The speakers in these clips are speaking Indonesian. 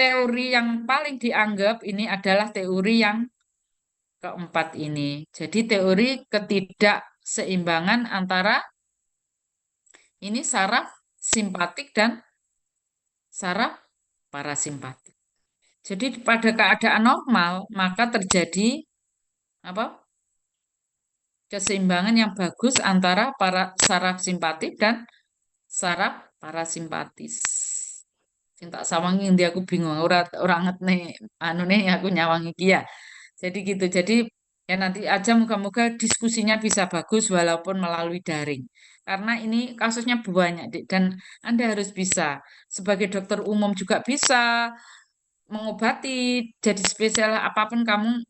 teori yang paling dianggap ini adalah teori yang keempat ini. Jadi teori ketidakseimbangan antara ini saraf simpatik dan saraf parasimpatik. Jadi pada keadaan normal maka terjadi apa? Keseimbangan yang bagus antara para saraf simpatik dan saraf parasimpatis. Sing tak sawangi ndi aku bingung ora ngerti anu nih aku nyawangi iki ya. Jadi gitu. Jadi ya nanti aja moga-moga diskusinya bisa bagus walaupun melalui daring. Karena ini kasusnya banyak, Dik, dan Anda harus bisa sebagai dokter umum juga bisa mengobati jadi spesial apapun kamu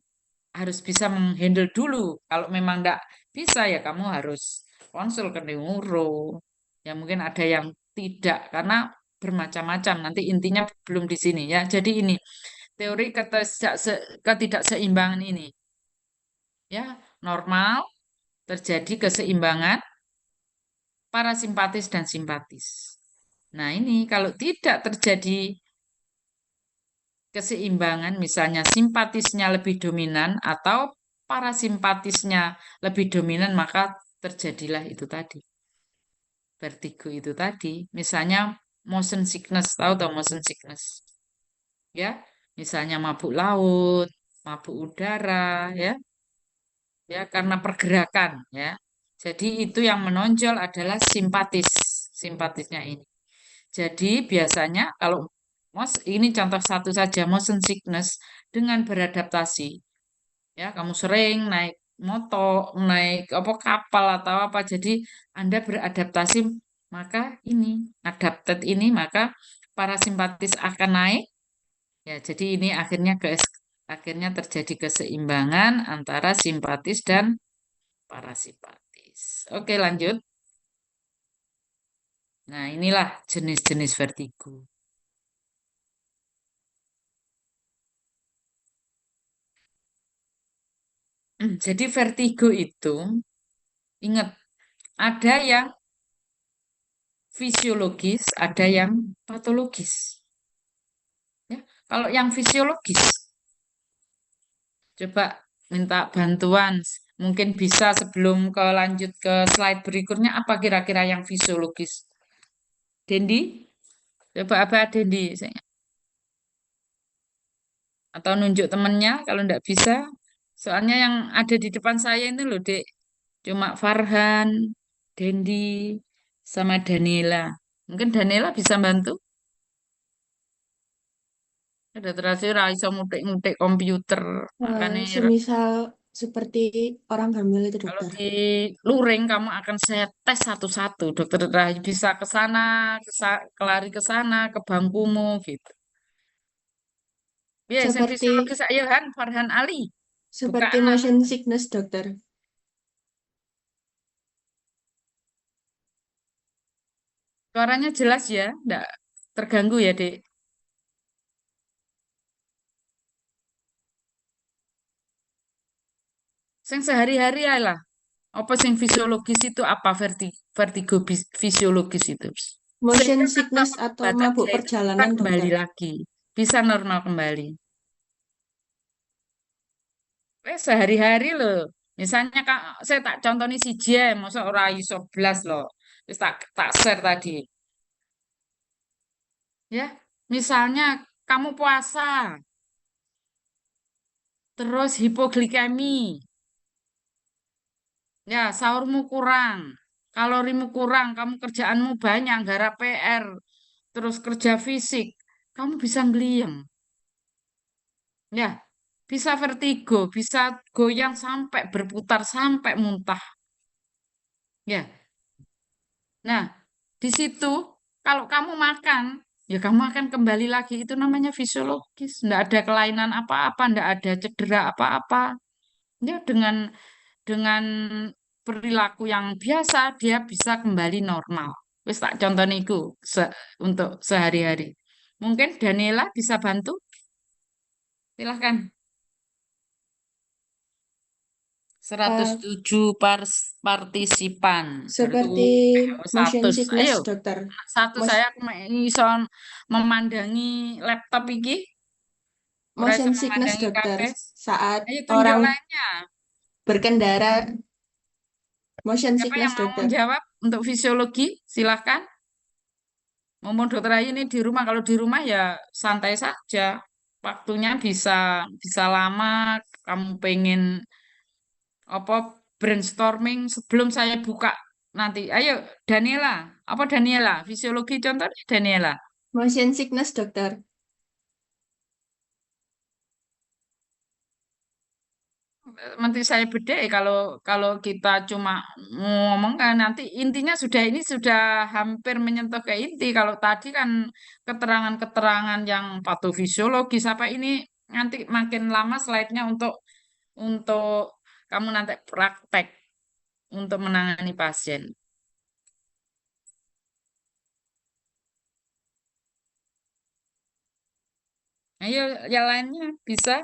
harus bisa menghandle dulu. Kalau memang enggak bisa ya kamu harus konsul ke neuro. Ya mungkin ada yang tidak karena bermacam-macam. Nanti intinya belum di sini ya. Jadi ini teori ketidakseimbangan ini ya normal terjadi keseimbangan parasimpatis dan simpatis. Nah, ini kalau tidak terjadi keseimbangan, misalnya simpatisnya lebih dominan atau parasimpatisnya lebih dominan, maka terjadilah itu tadi, vertigo itu tadi. Misalnya motion sickness, tahu tahu motion sickness, ya, misalnya mabuk laut, mabuk udara, ya, karena pergerakan, ya. Jadi itu yang menonjol adalah simpatisnya ini. Jadi biasanya kalau ini contoh satu saja motion sickness dengan beradaptasi. Ya, kamu sering naik motor, naik apa kapal atau apa. Jadi Anda beradaptasi maka ini adapted ini maka parasimpatis akan naik. Ya, jadi ini akhirnya terjadi keseimbangan antara simpatis dan parasimpatis. Oke, lanjut. Nah, inilah jenis-jenis vertigo. Jadi vertigo itu, ingat, ada yang fisiologis, ada yang patologis. Ya, kalau yang fisiologis, coba minta bantuan. Mungkin bisa sebelum ke lanjut ke slide berikutnya, apa kira-kira yang fisiologis? Dendi? Coba apa Dendi? Atau nunjuk temennya kalau nggak bisa. Soalnya yang ada di depan saya ini loh, Dek. Cuma Farhan, Dendi, sama Daniela. Mungkin Daniela bisa bantu. Ada terakhir iso ngutik-ngutik komputer. Makanya Semisal seperti orang hamil itu kalau dokter. di luring kamu akan saya tes satu-satu. Dokter Rahayu bisa ke sana, kelari ke sana, ke bangkumu gitu. Biasa yang Seperti fisiologis ayo Han, Farhan Ali. Buka seperti anu. motion sickness dokter. Suaranya jelas ya, enggak terganggu ya, Dek. Sing sehari-hari ya lah. Apa sing fisiologis itu apa vertigo fisiologis itu? Motion Sehingga kan sickness kamu atau badan mabuk dia itu bisa perjalanan kembali dokter. lagi, bisa normal kembali. Sehari-hari loh. Misalnya Kak, saya tak contoh nih si Jem, masa ora iso blas loh. Terus tak share tadi. Ya, misalnya kamu puasa, terus hipoglikemi, ya sahurmu kurang, kalorimu kurang, kamu kerjaanmu banyak, garap PR, terus kerja fisik, kamu bisa ngeliyem. Ya, bisa vertigo, bisa goyang sampai berputar sampai muntah. Ya, nah di situ kalau kamu makan, ya kamu akan kembali lagi. Itu namanya fisiologis. Nggak ada kelainan apa-apa, nggak ada cedera apa-apa. Ya dengan perilaku yang biasa dia bisa kembali normal. Wis tak contoh niku untuk sehari-hari. Mungkin Daniela bisa bantu? Silahkan. Eh, 107 partisipan. Berarti seperti motion 100. sickness, Ayo, dokter. 100 Mos- saya iso memandangi laptop iki. Ora iso motion sickness, memandangi dokter. kabeh. Saat Ayo tunjuk orang lainnya. berkendara, motion Siapa yang sickness, mau dokter. menjawab untuk fisiologi? Silahkan. Mumpung dokter Ayu ini di rumah. Kalau di rumah ya santai saja. Waktunya bisa bisa lama. Kamu pengen apa brainstorming sebelum saya buka nanti. Ayo Daniela. Apa Daniela? Fisiologi contohnya Daniela. Motion sickness, dokter. Nanti saya bedek kalau kalau kita cuma ngomong kan nanti intinya sudah ini sudah hampir menyentuh ke inti. Kalau tadi kan keterangan-keterangan yang patofisiologis apa ini nanti makin lama slide-nya untuk kamu nanti praktek untuk menangani pasien. Ayo yang lainnya bisa.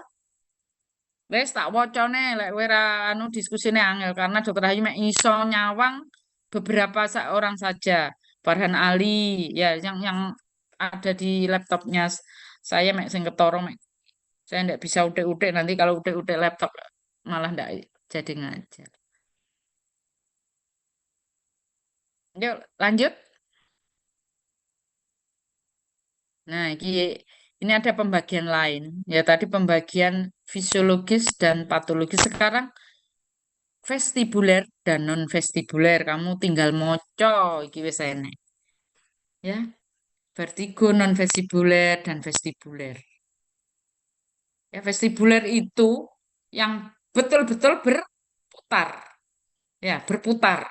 Wes tak wocone lek wera anu diskusine angel karena dokter Ayu mek iso nyawang beberapa orang saja. Farhan Ali ya yang ada di laptopnya saya mek sing ketara mek saya ndak bisa utek-utek nanti kalau utek-utek laptop malah ndak jadi ngajar. Yuk lanjut. Nah, ini ada pembagian lain. Ya tadi pembagian fisiologis dan patologis. Sekarang vestibuler dan non vestibuler. Kamu tinggal moco iki wis enek. Ya, vertigo non vestibuler dan vestibuler. Ya, vestibuler itu yang betul-betul berputar. Ya, berputar.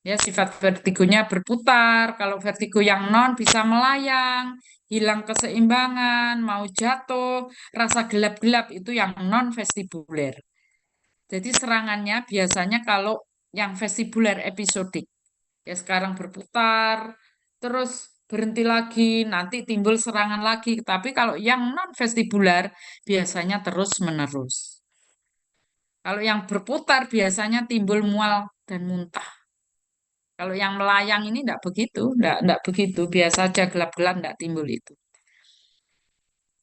Ya, sifat vertigonya berputar. Kalau vertigo yang non bisa melayang, hilang keseimbangan, mau jatuh, rasa gelap-gelap itu yang non vestibuler. Jadi serangannya biasanya kalau yang vestibuler episodik. Ya sekarang berputar, terus berhenti lagi, nanti timbul serangan lagi. Tapi kalau yang non vestibular biasanya terus menerus. Kalau yang berputar biasanya timbul mual dan muntah. Kalau yang melayang ini enggak begitu, enggak begitu. Biasa aja gelap-gelap enggak timbul itu.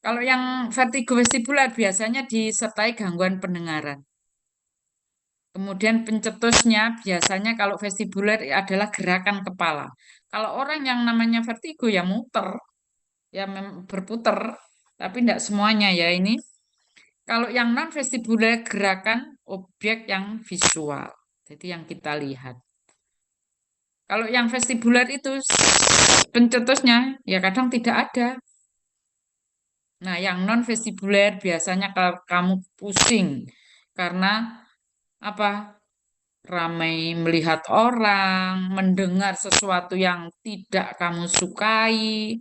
Kalau yang vertigo vestibular biasanya disertai gangguan pendengaran. Kemudian pencetusnya biasanya kalau vestibuler adalah gerakan kepala. Kalau orang yang namanya vertigo ya muter, ya berputar, tapi tidak semuanya ya ini. Kalau yang non vestibuler gerakan objek yang visual, jadi yang kita lihat. Kalau yang vestibuler itu pencetusnya ya kadang tidak ada. Nah, yang non vestibuler biasanya kalau kamu pusing karena apa? Ramai melihat orang, mendengar sesuatu yang tidak kamu sukai,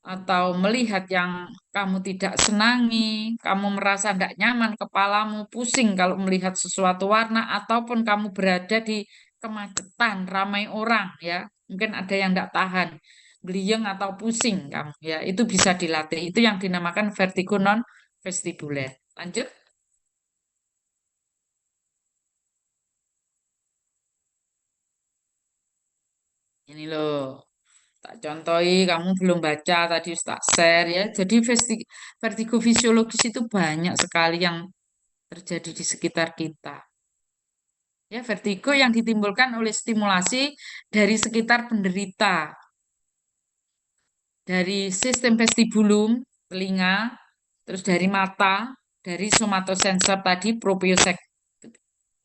atau melihat yang kamu tidak senangi, kamu merasa tidak nyaman, kepalamu pusing kalau melihat sesuatu warna, ataupun kamu berada di kemacetan, ramai orang, ya, mungkin ada yang tidak tahan, gliyeng atau pusing kamu, ya, itu bisa dilatih. Itu yang dinamakan vertigo non vestibuler. Lanjut, ini loh. Tak contohi, kamu belum baca tadi tak share ya. Jadi vertigo fisiologis itu banyak sekali yang terjadi di sekitar kita. Ya, vertigo yang ditimbulkan oleh stimulasi dari sekitar penderita, dari sistem vestibulum, telinga, terus dari mata, dari somatosensor tadi, proprioception.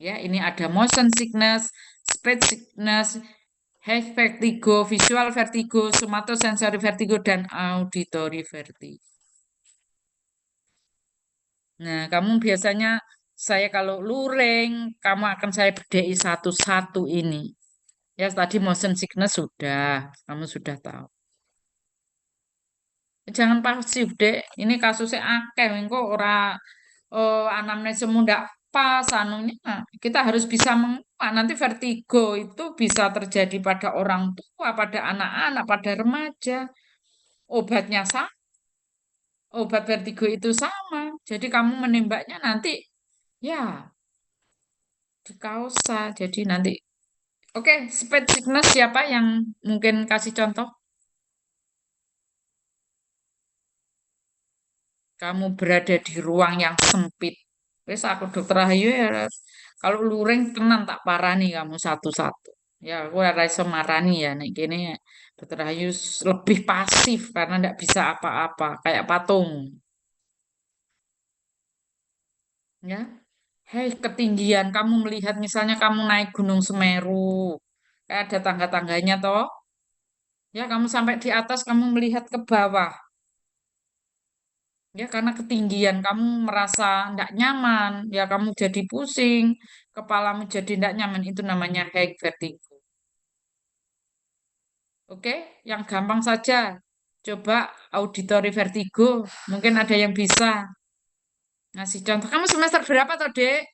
Ya, ini ada motion sickness, speech sickness, head vertigo, visual vertigo, somatosensory vertigo, dan auditory vertigo. Nah, kamu biasanya saya kalau luring, kamu akan saya bedai satu-satu ini. Ya, tadi motion sickness sudah, kamu sudah tahu. Jangan pasif, Dek. Ini kasusnya akeh, engko ora anamnesemu ndak pas anunya. Kita harus bisa menguat. Nanti vertigo itu bisa terjadi pada orang tua, pada anak-anak, pada remaja. Obatnya sama, obat vertigo itu sama. Jadi kamu menembaknya nanti ya di kausa. Jadi nanti, oke, speed sickness siapa yang mungkin kasih contoh? Kamu berada di ruang yang sempit. Wes aku dokter Ayu ya. Kalau luring tenan tak parani kamu satu-satu. Ya aku ora iso marani ya nek kene dokter Ayu lebih pasif karena ndak bisa apa-apa kayak patung ya. Hei, ketinggian kamu melihat misalnya kamu naik Gunung Semeru. Kayak ada tangga-tangganya toh. Ya, kamu sampai di atas kamu melihat ke bawah. Ya, karena ketinggian kamu merasa tidak nyaman, ya kamu jadi pusing, kepalamu jadi tidak nyaman, itu namanya high vertigo. Oke, yang gampang saja. Coba auditory vertigo, mungkin ada yang bisa ngasih contoh. Kamu semester berapa toh, Dek?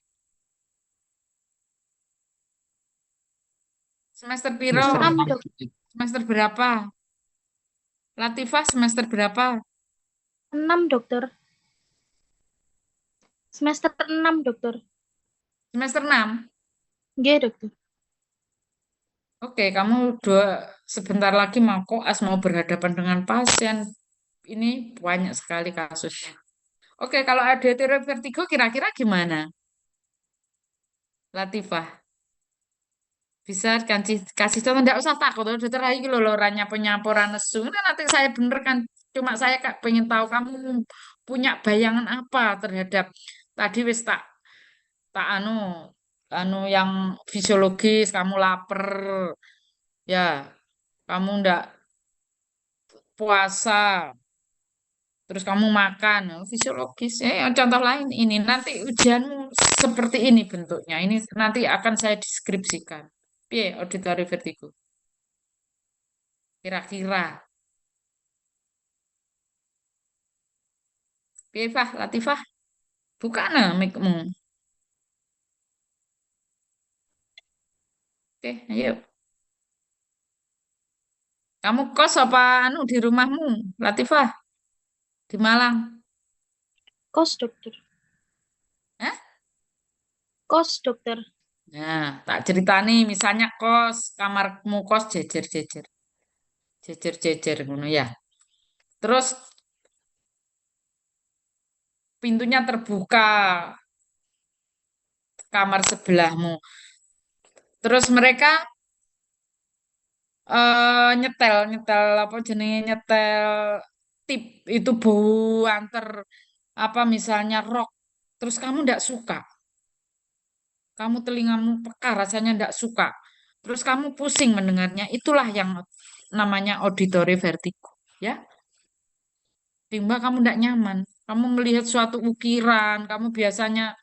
Semester piro? Semester 6, 6. dok. Semester berapa? Latifah semester berapa? 6 dokter. Semester 6 dokter. Semester 6. Nggih dokter. Oke, kamu sebentar lagi mau koas, mau berhadapan dengan pasien. Ini banyak sekali kasusnya. Oke, kalau ada teori vertigo kira-kira gimana? Latifah, bisa kasih contoh, enggak usah takut. Oh, dokter Ayu loh loranya penyampaian nesu. Nah, nanti saya bener kan, cuma saya pengen tahu kamu punya bayangan apa terhadap tadi wis tak anu yang fisiologis, kamu lapar, ya, kamu ndak puasa, terus kamu makan, oh, fisiologis. Contoh lain ini nanti ujianmu seperti ini bentuknya. Ini nanti akan saya deskripsikan. Piye auditory vertigo? Kira-kira. Piye Fah, Latifah? Buka nah mic-mu. Oke, ayo. Kamu kos apa anu di rumahmu, Latifah? Di Malang. Kos dokter. Hah? Kos dokter. Nah, tak ceritani misalnya kos, kamarmu kos jejer-jejer. Jejer-jejer ngono ya. Terus pintunya terbuka kamar sebelahmu. Terus mereka nyetel nyetel apa jenenge nyetel tip itu bau anter apa misalnya rock. Terus kamu ndak suka. Kamu telingamu peka rasanya ndak suka. Terus kamu pusing mendengarnya. Itulah yang namanya auditory vertigo, ya. Timbang kamu ndak nyaman. Kamu melihat suatu ukiran, kamu biasanya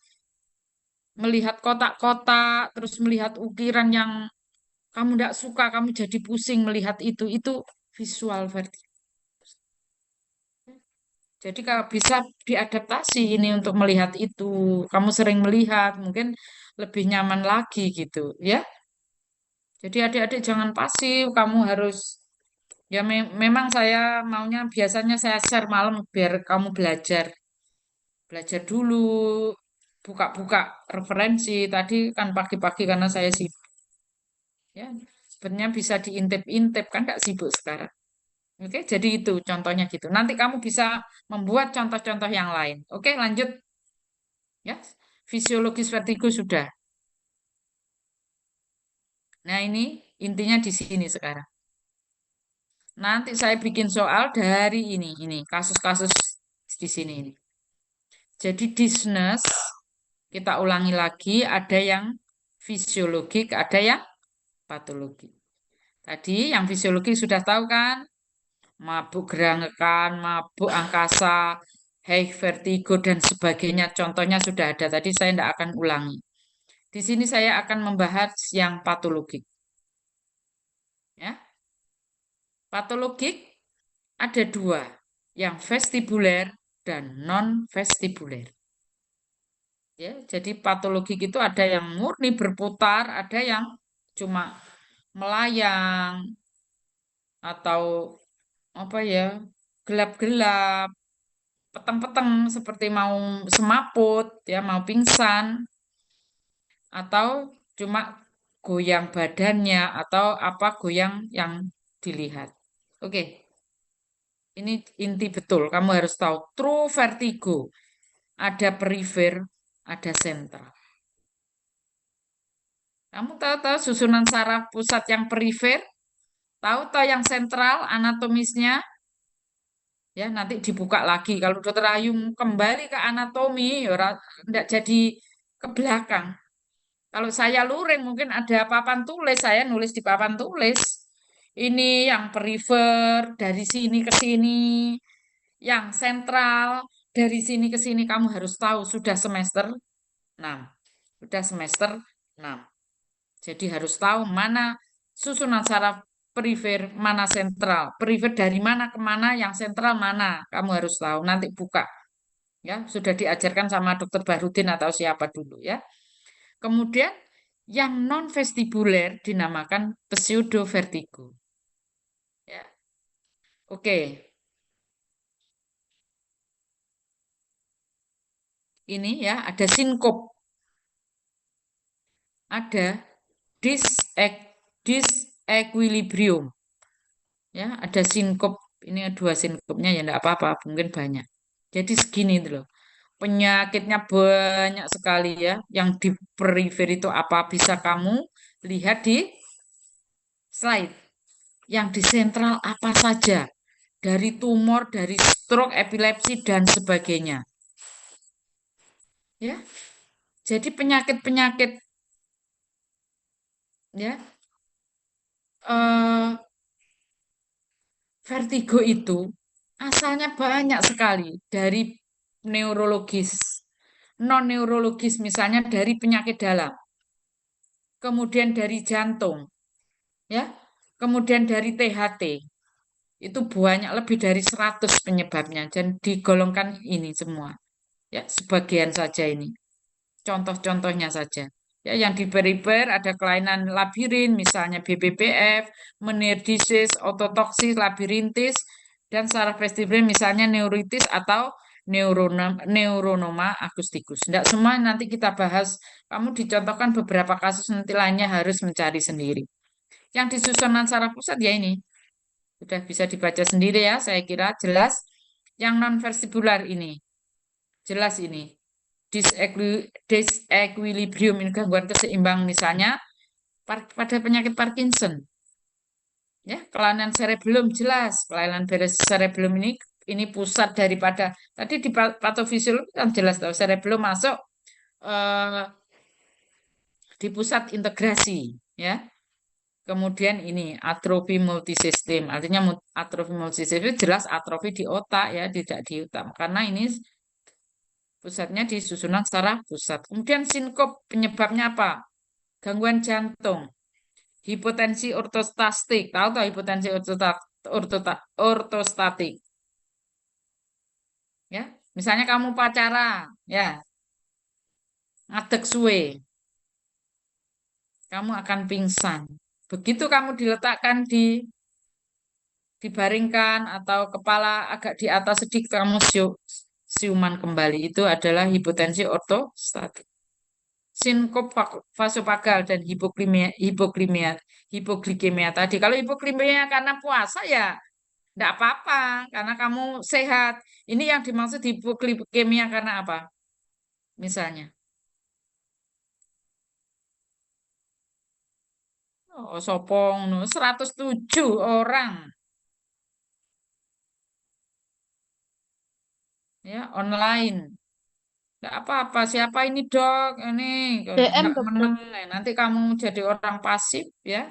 melihat kotak-kotak, terus melihat ukiran yang kamu tidak suka, kamu jadi pusing melihat itu visual vertigo. Jadi kalau bisa diadaptasi ini untuk melihat itu, kamu sering melihat, mungkin lebih nyaman lagi gitu, ya. Jadi adik-adik jangan pasif, kamu harus ya memang saya maunya biasanya saya share malam biar kamu belajar, belajar dulu, buka-buka referensi. Tadi kan pagi-pagi karena saya sibuk, ya. Sebenarnya bisa diintip-intip kan nggak sibuk sekarang. Oke, jadi itu contohnya gitu. Nanti kamu bisa membuat contoh-contoh yang lain. Oke, lanjut ya. Fisiologis vertigo sudah. Nah, ini intinya di sini sekarang. Nanti saya bikin soal dari ini kasus-kasus di sini ini. Jadi disnes kita ulangi lagi ada yang fisiologik, ada yang patologi. Tadi yang fisiologi sudah tahu kan? Mabuk gerangan, mabuk angkasa, high vertigo dan sebagainya. Contohnya sudah ada. Tadi saya tidak akan ulangi. Di sini saya akan membahas yang patologik. Ya, patologik ada dua, yang vestibuler dan non vestibuler. Ya, jadi patologik itu ada yang murni berputar, ada yang cuma melayang atau apa ya gelap-gelap peteng-peteng seperti mau semaput ya mau pingsan atau cuma goyang badannya atau apa goyang yang dilihat. Oke, ini inti betul. Kamu harus tahu true vertigo. Ada perifer, ada sentral. Kamu tahu susunan saraf pusat yang perifer? Tahu yang sentral anatomisnya? Ya, nanti dibuka lagi. Kalau dokter Ayu kembali ke anatomi, ya enggak jadi ke belakang. Kalau saya luring mungkin ada papan tulis, saya nulis di papan tulis. Ini yang perifer dari sini ke sini, yang sentral dari sini ke sini kamu harus tahu sudah semester 6. Sudah semester 6. Jadi harus tahu mana susunan saraf perifer, mana sentral. Perifer dari mana ke mana, yang sentral mana. Kamu harus tahu. Nanti buka. Ya, sudah diajarkan sama dokter Bahrudin atau siapa dulu ya. Kemudian yang non vestibuler dinamakan pseudo vertigo. Ya. Oke. Ini ya ada sinkop. Ada disequilibrium. Ya, ada sinkop. Ini dua sinkopnya ya enggak apa-apa, mungkin banyak. Jadi segini itu loh. Penyakitnya banyak sekali ya. Yang di perifer itu apa bisa kamu lihat di slide. Yang di sentral apa saja. Dari tumor, dari stroke, epilepsi, dan sebagainya. Ya, jadi penyakit-penyakit ya eh, vertigo itu asalnya banyak sekali dari neurologis, non neurologis misalnya dari penyakit dalam, kemudian dari jantung, ya, kemudian dari THT. Itu banyak lebih dari 100 penyebabnya dan digolongkan ini semua. Ya, sebagian saja ini. Contoh-contohnya saja. Ya, yang di perifer ada kelainan labirin, misalnya BPPF, Meniere's disease, ototoksis, labirintis, dan saraf vestibular misalnya neuritis atau neuronoma acusticus. Tidak semua nanti kita bahas. Kamu dicontohkan beberapa kasus, nanti lainnya harus mencari sendiri. Yang di susunan saraf pusat ya ini. Sudah bisa dibaca sendiri ya, saya kira jelas. Yang non vestibular ini, jelas ini. Disequilibrium ini gangguan keseimbangan misalnya pada penyakit Parkinson. Ya, kelainan cerebellum jelas. Kelainan cerebellum ini pusat daripada tadi di patofisiologi kan jelas tahu cerebellum masuk eh, di pusat integrasi ya. Kemudian ini atrofi multisistem. Artinya atrofi multisistem itu jelas atrofi di otak ya, tidak di otak. Karena ini pusatnya di susunan saraf pusat. Kemudian sinkop penyebabnya apa? Gangguan jantung. Hipotensi ortostatik. Tahu hipotensi ortostatik? Ya, misalnya kamu pacaran, ya, ngadeg suwe, kamu akan pingsan. Begitu kamu diletakkan dibaringkan atau kepala agak di atas sedikit kamu siuman kembali itu adalah hipotensi ortostatik. Sinkop vasovagal dan hipoglikemia tadi. Kalau hipoglikemia karena puasa ya enggak apa-apa karena kamu sehat. Ini yang dimaksud hipoglikemia karena apa? Misalnya, oh, sopong 107 orang ya online. Enggak apa-apa, siapa ini dok? Ini DM enggak dokter. meneng. Nanti kamu jadi orang pasif ya.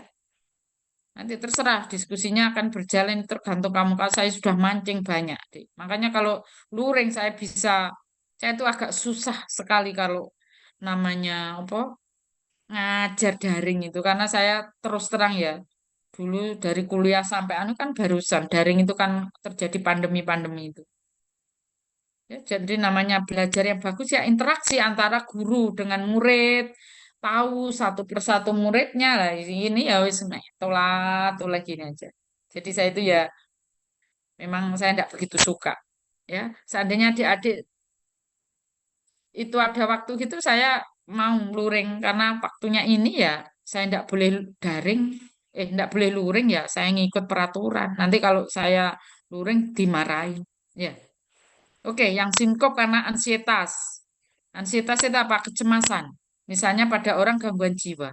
Nanti terserah diskusinya akan berjalan tergantung kamu. Kalau saya sudah mancing banyak, Dik. Makanya kalau luring saya itu agak susah sekali kalau namanya apa ngajar daring itu karena saya terus terang ya dulu dari kuliah sampai anu kan barusan daring itu kan terjadi pandemi-pandemi itu. Ya, jadi namanya belajar yang bagus ya interaksi antara guru dengan murid, tahu satu persatu muridnya lah. Ini ya wis meh, tolat gini aja. Jadi saya itu ya memang saya tidak begitu suka. Ya, seandainya adik-adik itu ada waktu gitu saya mau luring karena waktunya ini ya saya tidak boleh daring, tidak boleh luring ya saya ngikut peraturan. Nanti kalau saya luring dimarahin. Ya, oke. Yang sinkop karena ansietas. Ansietas itu apa? Kecemasan. Misalnya pada orang gangguan jiwa.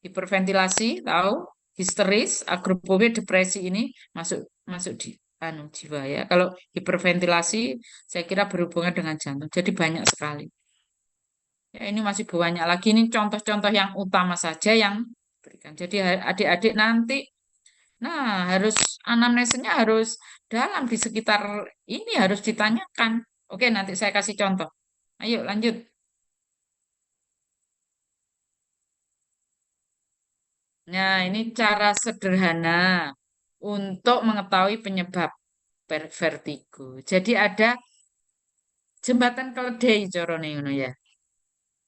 Hiperventilasi, tahu? Histeris, agorafobia, depresi ini masuk masuk di jiwa ya. Kalau hiperventilasi saya kira berhubungan dengan jantung. Jadi banyak sekali. Ya, ini masih banyak lagi. Ini contoh-contoh yang utama saja yang berikan. Jadi adik-adik nanti, nah harus anamnesenya harus dalam di sekitar ini harus ditanyakan. Oke, nanti saya kasih contoh. Ayo lanjut. Nah, ini cara sederhana untuk mengetahui penyebab vertigo. Jadi ada jembatan keledai corone ngono ya.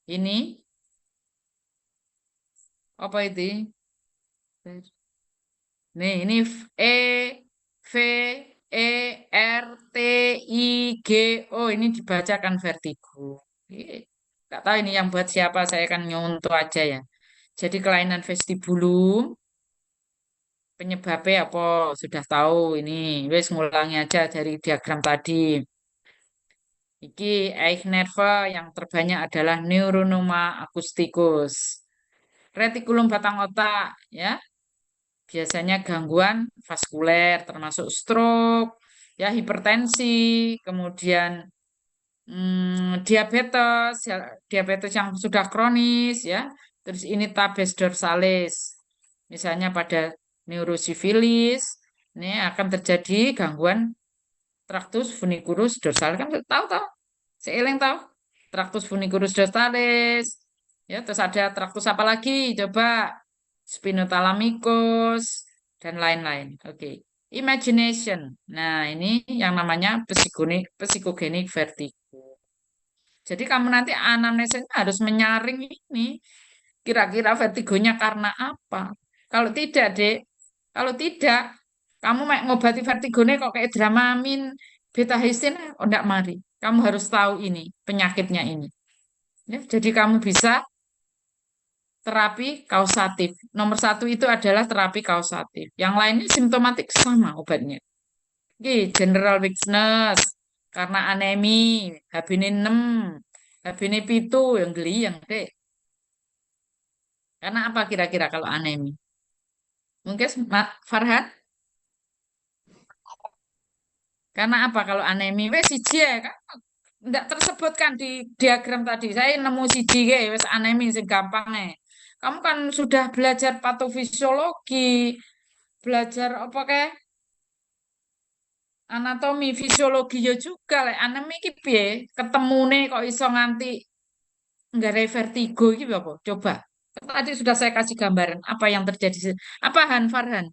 Ini apa itu? Nih, ini E V E R T I G O ini dibacakan vertigo. Nggak tahu ini yang buat siapa, saya kan nyontoh aja ya. Jadi kelainan vestibulum, penyebabnya apa? Sudah tahu ini. Wes ngulangi aja dari diagram tadi. Iki Eich nerve yang terbanyak adalah neuronoma acousticus. Retikulum batang otak ya. Biasanya gangguan vaskuler termasuk stroke, ya hipertensi, kemudian diabetes, ya, diabetes yang sudah kronis ya. Terus ini tabes dorsalis. Misalnya pada neurosifilis, ini akan terjadi gangguan traktus funiculus dorsalis kan tahu tahu. Seiling tahu? Traktus funiculus dorsalis. Ya, terus ada traktus apa lagi? Coba spinothalamikus dan lain-lain. Oke. Imagination. Nah, ini yang namanya psikogenik vertigo. Jadi kamu nanti anamnesisnya harus menyaring ini. Kira-kira vertigonya karena apa? Kalau tidak, Dek, kalau tidak, kamu mau ngobati vertigonya kok kayak Dramamin, beta histine, oh enggak mari. Kamu harus tahu ini, penyakitnya ini. Ya, jadi kamu bisa terapi kausatif. Nomor satu itu adalah terapi kausatif. Yang lainnya simptomatik sama obatnya. Oke, general weakness, karena anemi, HbN 6, HbN pitu yang geli yang dek. Karena apa kira-kira kalau anemi? Mungkin Farhan? Karena apa kalau anemi? Wes siji ya kan? Tidak tersebutkan di diagram tadi. Saya nemu siji wes anemi sing gampang nih. Kamu kan sudah belajar patofisiologi, belajar apa kayak anatomi, fisiologi ya juga lek anemi iki piye? Ketemune kok iso nganti nggak vertigo iki apa? Coba. Tadi sudah saya kasih gambaran apa yang terjadi. Apa Han Farhan?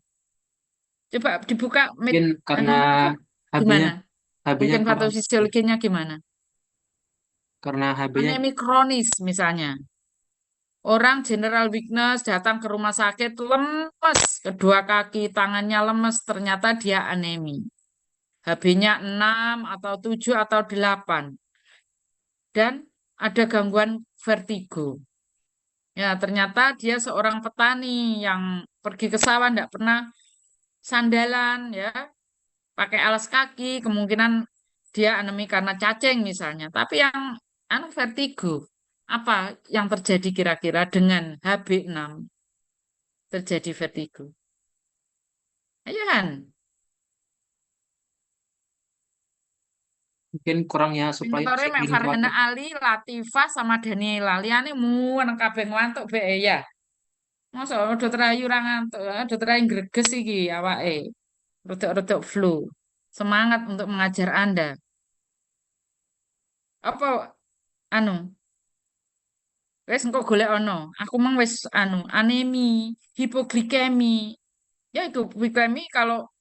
Coba dibuka Mungkin karena anunya HB-nya gimana? HB-nya Mungkin kurang patofisiologinya gimana? karena HB-nya Anemi kronis misalnya. Orang general weakness datang ke rumah sakit lemes, kedua kaki tangannya lemes, ternyata dia anemi. HB-nya 6 atau 7 atau 8. Dan ada gangguan vertigo. Ya, ternyata dia seorang petani yang pergi ke sawah tidak pernah sandalan ya, pakai alas kaki, kemungkinan dia anemi karena cacing misalnya. Tapi yang vertigo, apa yang terjadi kira-kira dengan HB6 terjadi vertigo? Ayo Han, mungkin kurangnya suplai pintere mek oksigen ke Farhana otak. Ali, Latifah sama Daniela. Liane muwen kabeh ngantuk be ya. Masa dokter Ayu ora ngantuk, dokter Ayu greges iki awake. Rodok-rodok flu. Semangat untuk mengajar Anda. Apa anu? Wes engko golek ono. Aku mang wes anemi, hipoglikemi. Ya itu glikemi kalau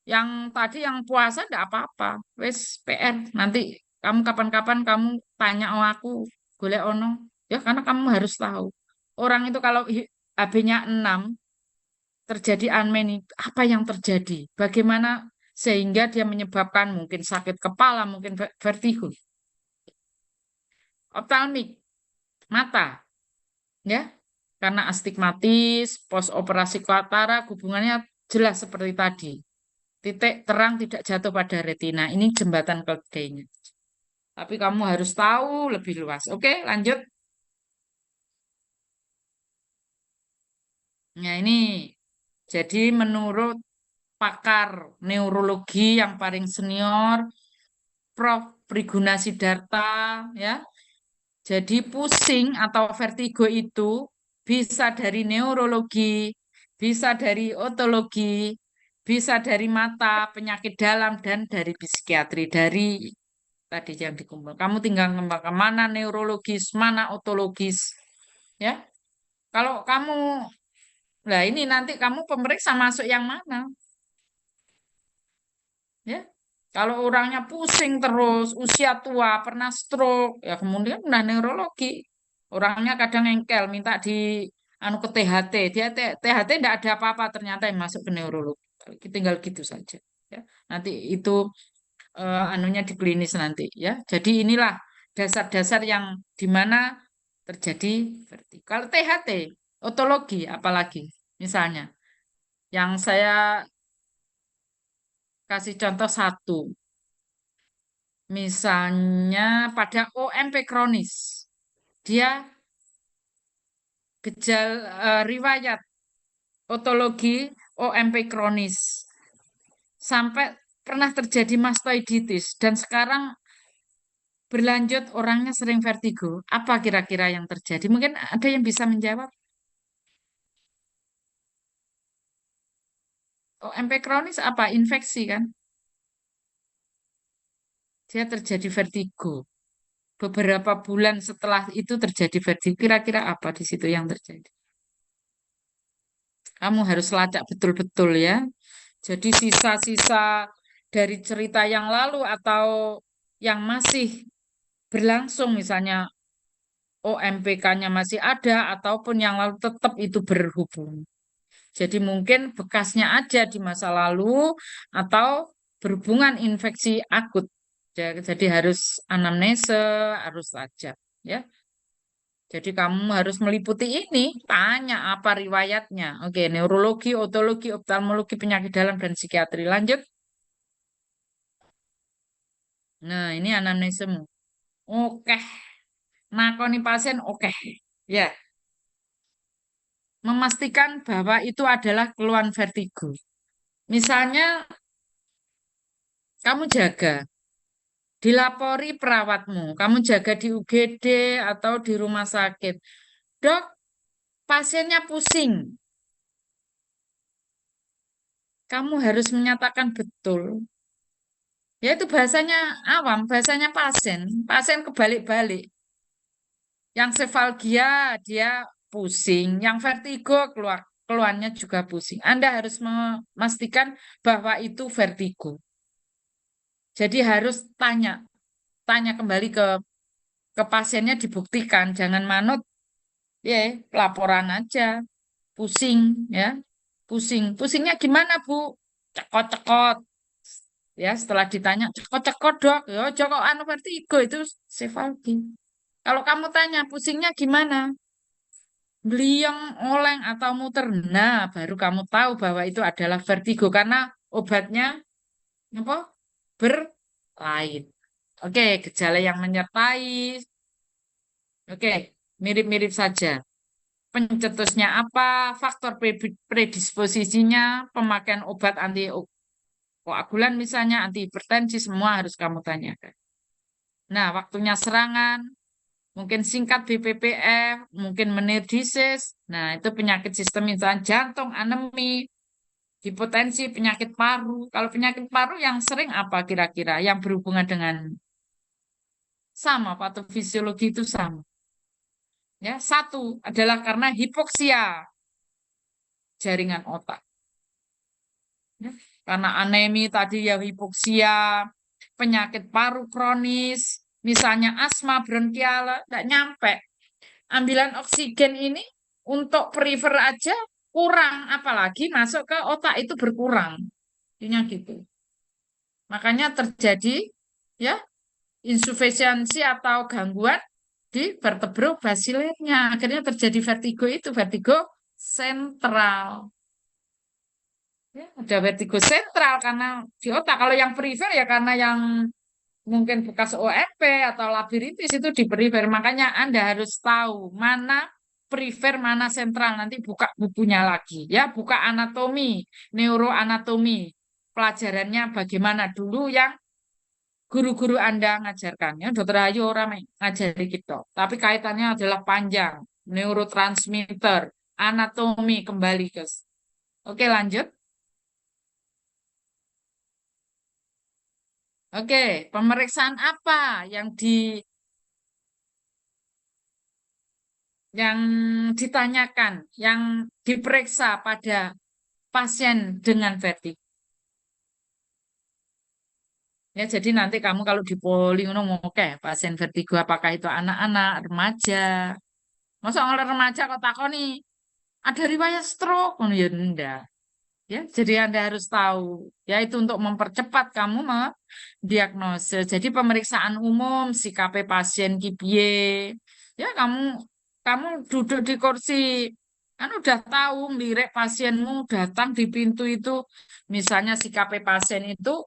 yang tadi yang puasa enggak apa-apa. Wes PR. Nanti kamu kapan-kapan kamu tanya aku golek ono. Ya karena kamu harus tahu. Orang itu kalau HB-nya 6 terjadi anemi, apa yang terjadi? Bagaimana sehingga dia menyebabkan mungkin sakit kepala, mungkin vertigo. Oftalmik, mata, ya. Karena astigmatis, postoperasi katarak, hubungannya jelas seperti tadi. Titik terang tidak jatuh pada retina. Ini jembatan keledainya. Tapi kamu harus tahu lebih luas. Oke, lanjut. Nah, ini jadi menurut pakar neurologi yang paling senior, Prof. Priguna Sidarta, ya. Jadi pusing atau vertigo itu bisa dari neurologi, bisa dari otologi, bisa dari mata, penyakit dalam, dan dari psikiatri, dari tadi yang dikumpul. Kamu tinggal ngembangkan mana neurologis, mana otologis, ya. Kalau kamu, nah ini nanti kamu pemeriksa masuk yang mana, ya. Kalau orangnya pusing terus, usia tua, pernah stroke, ya kemudian udah neurologi. Orangnya kadang engkel, minta di anu ke THT. Dia THT tidak ada apa-apa, ternyata yang masuk ke neurologi. Tinggal gitu saja. Ya. Nanti itu anunya di klinis nanti. Ya. Jadi inilah dasar-dasar yang di mana terjadi vertigo. Kalau THT, otologi apalagi, misalnya, yang saya kasih contoh satu. Misalnya pada OMP kronis, dia riwayat otologi OMP kronis sampai pernah terjadi mastoiditis dan sekarang berlanjut orangnya sering vertigo. Apa kira-kira yang terjadi? Mungkin ada yang bisa menjawab. OMP kronis apa? Infeksi kan? Dia terjadi vertigo. Beberapa bulan setelah itu terjadi vertigo. Kira-kira apa di situ yang terjadi? Kamu harus lacak betul-betul ya. Jadi sisa-sisa dari cerita yang lalu atau yang masih berlangsung, misalnya OMPK-nya masih ada, ataupun yang lalu tetap itu berhubung. Jadi mungkin bekasnya aja di masa lalu atau berhubungan infeksi akut. Jadi harus anamnese, harus lacak. Ya. Jadi kamu harus meliputi ini, tanya apa riwayatnya. Oke, neurologi, otologi, oftalmologi, penyakit dalam, dan psikiatri. Lanjut. Nah, ini anamnesemu. Oke, nakoni pasien oke. Ya, memastikan bahwa itu adalah keluhan vertigo. Misalnya, kamu jaga, dilapori perawatmu, kamu jaga di UGD atau di rumah sakit. Dok, pasiennya pusing. Kamu harus menyatakan betul. Ya itu bahasanya awam, bahasanya pasien. Pasien kebalik-balik. Yang sefalgia dia pusing, yang vertigo keluarnya juga pusing. Anda harus memastikan bahwa itu vertigo. Jadi harus tanya kembali ke pasiennya dibuktikan, jangan manut ya laporan aja. Pusing ya. Pusingnya gimana, Bu? Cekot-cekot. Ya, setelah ditanya cekot-cekot, Dok. Ya, Joko anu vertigo itu sefalgi. Kalau kamu tanya pusingnya gimana? Beliang, oleng atau muter. Nah, baru kamu tahu bahwa itu adalah vertigo karena obatnya apa? Berlain. Oke, gejala yang menyertai. Oke, mirip-mirip saja. Pencetusnya apa? Faktor predisposisinya, pemakaian obat antikoagulan misalnya, antihipertensi, semua harus kamu tanyakan. Nah, waktunya serangan, mungkin singkat BPPF, mungkin menir disease. Nah, itu penyakit sistem misalnya jantung, anemi, hipotensi, penyakit paru. Kalau penyakit paru yang sering apa kira-kira? Yang berhubungan dengan sama, patofisiologi itu sama. Ya, satu adalah karena hipoksia jaringan otak. Ya, karena anemi tadi ya hipoksia, penyakit paru kronis, misalnya asma bronkial, tidak nyampe. Ambilan oksigen ini untuk prefer aja kurang, apalagi masuk ke otak itu berkurang. Intinya gitu. Makanya terjadi ya insufisiensi atau gangguan di vertebrobasilernya. Akhirnya terjadi vertigo itu, vertigo sentral. Ya, ada vertigo sentral karena di otak. Kalau yang perifer ya karena yang mungkin bekas OMP atau labiritis itu di perifer. Makanya Anda harus tahu mana perifer, mana sentral. Nanti buka bukunya lagi. Ya, buka anatomi, neuroanatomi. Pelajarannya bagaimana dulu yang guru-guru Anda ngajarkan. Ya, Dokter Ayu orang ngajari kita. Tapi kaitannya adalah panjang. Neurotransmitter, anatomi kembali, guys. Oke, lanjut. Oke, pemeriksaan apa yang ditanyakan, yang diperiksa pada pasien dengan vertigo? Ya, jadi nanti kamu kalau di poli ngono oke, pasien vertigo apakah itu anak-anak, remaja? Masa orang remaja kok takoni ada riwayat stroke? Oh, ya enggak. Ya, jadi Anda harus tahu, ya itu untuk mempercepat kamu mendiagnosa. Jadi pemeriksaan umum, sikap pasien kipiye. Ya, kamu duduk di kursi, kan udah tahu lirik pasienmu datang di pintu itu, misalnya sikap pasien itu,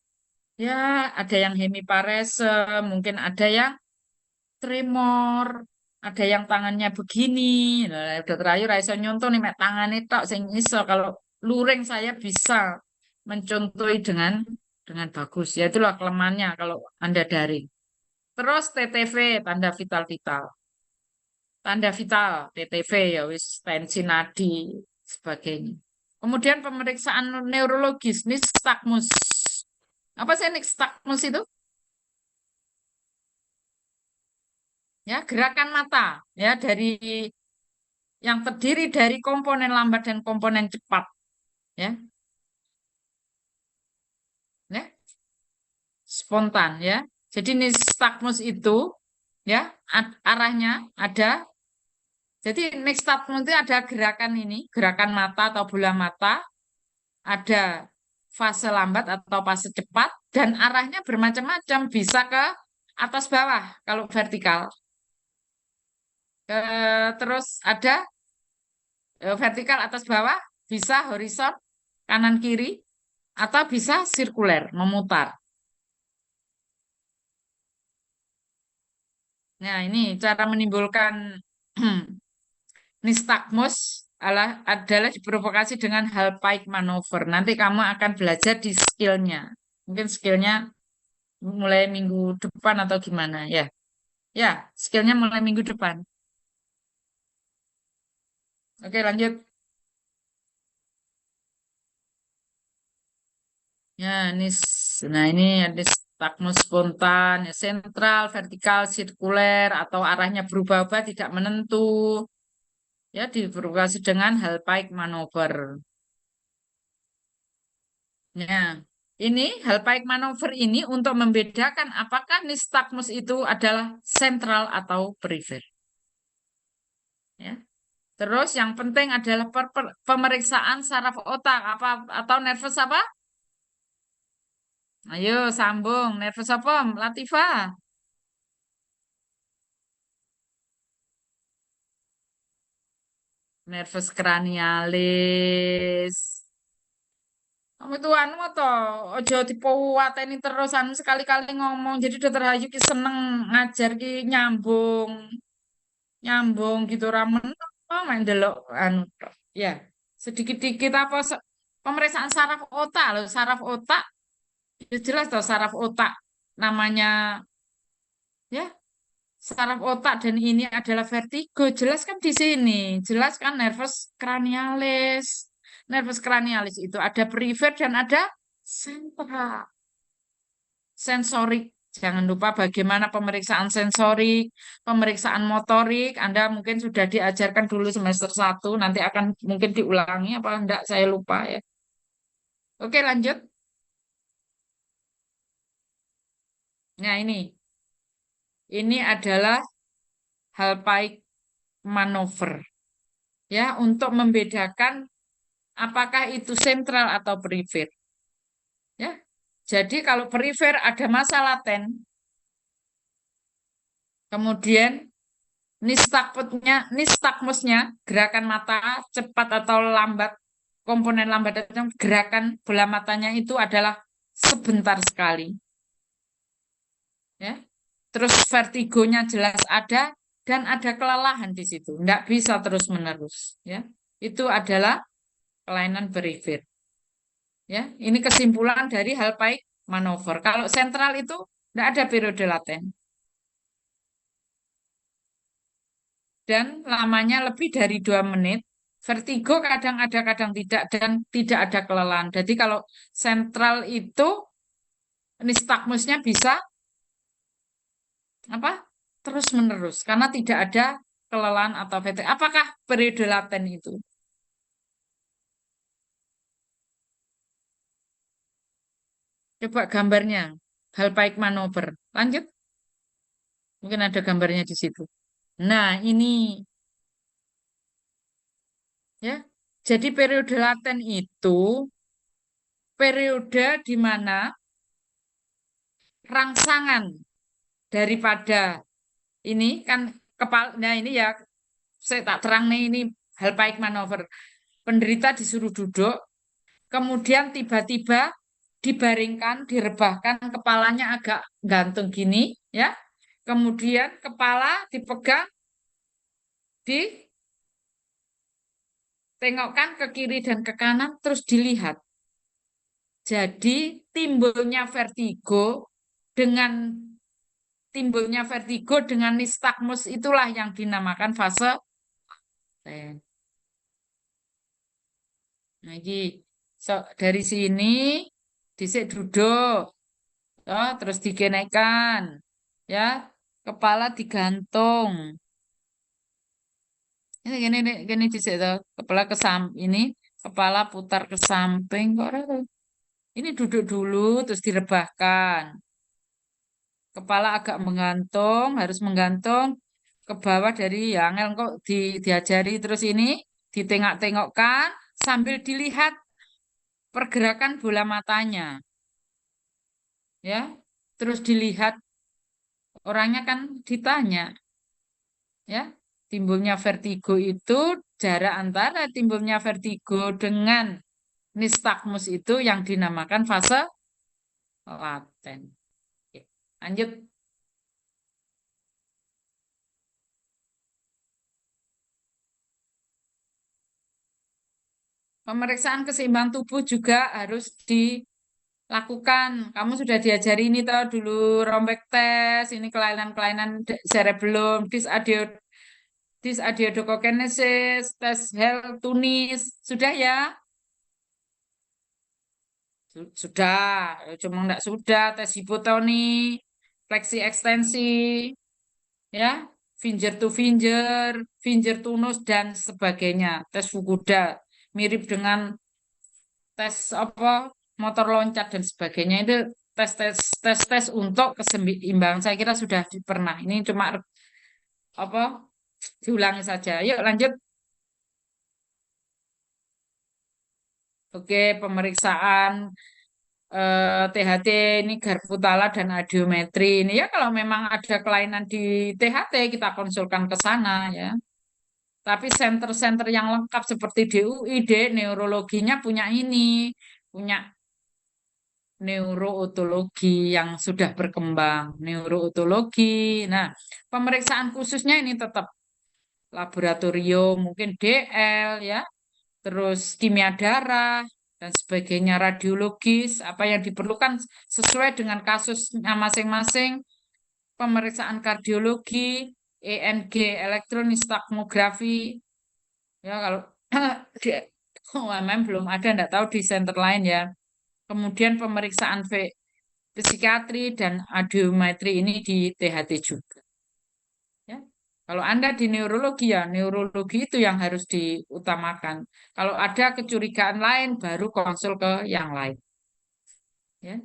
ya ada yang hemiparese, mungkin ada yang tremor, ada yang tangannya begini. Nah, dokter Ayu ra iso nyontoh nih mek tangane tok sing iso kalau luring saya bisa mencontohi dengan bagus. Ya itulah kelemahannya kalau Anda daring. Terus TTV tanda vital-vital. Tanda vital TTV ya wis tensi nadi sebagainya. Kemudian pemeriksaan neurologis nistagmus. Apa sih nistagmus itu? Ya, gerakan mata ya dari yang terdiri dari komponen lambat dan komponen cepat ya. Ya, spontan ya. Jadi nistagmus itu ya arahnya ada. Jadi nistagmus itu ada gerakan ini, gerakan mata atau bola mata, ada fase lambat atau fase cepat dan arahnya bermacam-macam, bisa ke atas bawah kalau vertikal. Terus ada vertikal atas bawah, bisa horizon kanan kiri atau bisa sirkuler memutar. Nah, ini cara menimbulkan nistagmus adalah diprovokasi dengan Hallpike maneuver. Nanti kamu akan belajar di skillnya. Mungkin skillnya mulai minggu depan atau gimana ya? Ya, skillnya mulai minggu depan. Oke, lanjut. Ya, nah ini ada nistagmus spontan, ya, sentral, vertikal, sirkuler, atau arahnya berubah-ubah tidak menentu. Ya, diprovokasi dengan Hallpike maneuver. Ya, ini Hallpike maneuver ini untuk membedakan apakah nistagmus itu adalah sentral atau perifer. Ya. Terus yang penting adalah pemeriksaan saraf otak apa atau nervus apa? Ayo sambung, nervus apa? Latifah. Nervus cranialis. Kamu itu anu toh, ojo dipuwateni terus anu sekali-kali ngomong. Jadi dokter Hayu ki seneng ngajar ki nyambung, nyambung gitu ramen. Oh, main delok anu tok. Ya, sedikit-dikit apa pemeriksaan saraf otak loh, saraf otak. Ya jelas toh saraf otak namanya ya, saraf otak dan ini adalah vertigo. Jelas kan di sini, jelas kan nervus cranialis. Nervus cranialis itu ada perifer dan ada sentral. Sensorik. Jangan lupa bagaimana pemeriksaan sensorik, pemeriksaan motorik. Anda mungkin sudah diajarkan dulu semester 1, nanti akan mungkin diulangi apa enggak, saya lupa ya. Oke, lanjut. Nah, ini. Ini adalah Hallpike maneuver. Ya, untuk membedakan apakah itu sentral atau perifer. Ya. Jadi kalau perifer ada masa laten, kemudian nistagmusnya, gerakan mata cepat atau lambat, komponen lambat atau gerakan bola matanya itu adalah sebentar sekali. Ya. Terus vertigonya jelas ada dan ada kelelahan di situ. Tidak bisa terus-menerus. Ya. Itu adalah kelainan Breivik. Ya, ini kesimpulan dari Hallpike manover. Kalau sentral itu tidak ada periode laten. Dan lamanya lebih dari 2 menit. Vertigo kadang ada, kadang tidak, dan tidak ada kelelahan. Jadi kalau sentral itu nistagmusnya bisa apa? Terus-menerus karena tidak ada kelelahan atau fatigue. Apakah periode laten itu? Coba gambarnya. Hallpike manover. Lanjut. Mungkin ada gambarnya di situ. Nah, ini ya. Jadi periode laten itu periode di mana rangsangan daripada ini kan kepala. Nah, ini ya saya tak terang nih ini Hallpike manover. Penderita disuruh duduk, kemudian tiba-tiba dibaringkan, direbahkan, kepalanya agak gantung gini, ya. Kemudian kepala dipegang, ditengokkan ke kiri dan ke kanan, terus dilihat. Jadi dengan timbulnya vertigo dengan nistagmus itulah yang dinamakan fase laten. Nah, dari sini dhisik duduk, terus digenekkan, ya, kepala digantung. Ini dhisik toh, kepala ini, kepala putar ke samping kok ora toh. Ini duduk dulu, terus direbahkan. Kepala agak menggantung, harus menggantung ke bawah dari ya angel kok diajari terus ini ditengok-tengokkan sambil dilihat pergerakan bola matanya. Ya. Terus dilihat orangnya kan ditanya, ya. Timbulnya vertigo itu jarak antara timbulnya vertigo dengan nistagmus itu yang dinamakan fase laten. Oke, lanjut. Pemeriksaan keseimbangan tubuh juga harus dilakukan. Kamu sudah diajari ini tahu dulu rombek tes, ini kelainan-kelainan cerebellum, disadiodokokinesis, tes Hell tunis. Sudah ya? Sudah, cuma enggak sudah tes hipotoni, fleksi ekstensi, ya, finger to nose dan sebagainya. Tes Fukuda mirip dengan tes apa motor loncat dan sebagainya itu tes untuk keseimbangan. Saya kira sudah pernah. Ini cuma apa diulangi saja. Yuk lanjut. Oke, pemeriksaan THT ini Garputala dan audiometri ini ya kalau memang ada kelainan di THT kita konsulkan ke sana ya. Tapi center-center yang lengkap seperti DUID neurologinya punya ini, punya neurootologi yang sudah berkembang, neurootologi. Nah, pemeriksaan khususnya ini tetap laboratorium, mungkin DL ya, terus kimia darah dan sebagainya, radiologis, apa yang diperlukan sesuai dengan kasusnya masing-masing, pemeriksaan kardiologi, ENG, elektronistakmografi, ya kalau di UMM belum ada, enggak tahu di center lain ya. Kemudian pemeriksaan psikiatri dan audiometri ini di THT juga. Ya. Kalau Anda di neurologi ya, neurologi itu yang harus diutamakan. Kalau ada kecurigaan lain, baru konsul ke yang lain. Ya.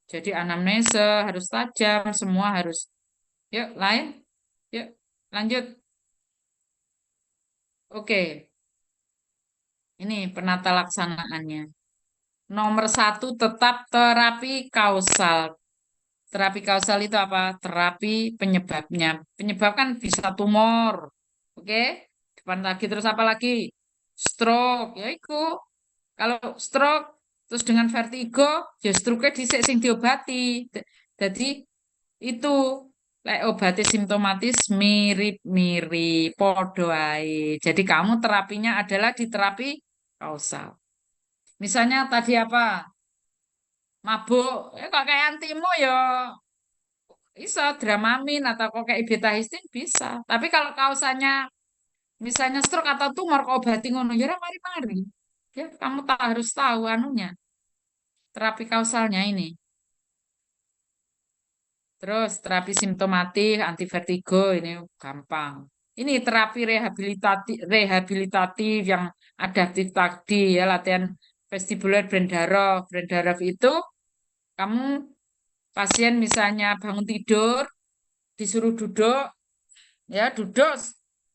Jadi anamnesa harus tajam, semua harus. Yuk, lain. Yuk, lanjut. Oke, ini penata laksanaannya. Nomor 1 tetap terapi kausal. Terapi kausal itu apa? Terapi penyebabnya. Penyebab kan bisa tumor. Oke? Depan lagi terus apa lagi? Stroke. Ya itu. Kalau stroke terus dengan vertigo, ya stroke dhisik sing diobati. Jadi itu lek obati simptomatis mirip-mirip podo ae. Jadi kamu terapinya adalah di terapi kausal. Misalnya tadi apa? Mabuk, kok kayak antimo ya bisa Dramamin atau kok kayak beta-histin bisa. Tapi kalau kausannya misalnya stroke atau tumor kok obati ngono ya ora mari-mari. Ya, kamu tak harus tahu anunya, terapi kausalnya ini. Terus terapi simptomatik, anti vertigo ini gampang. Ini terapi rehabilitatif yang adaptif tadi ya latihan vestibular Brendarov. Brendarov itu kamu pasien misalnya bangun tidur disuruh duduk ya duduk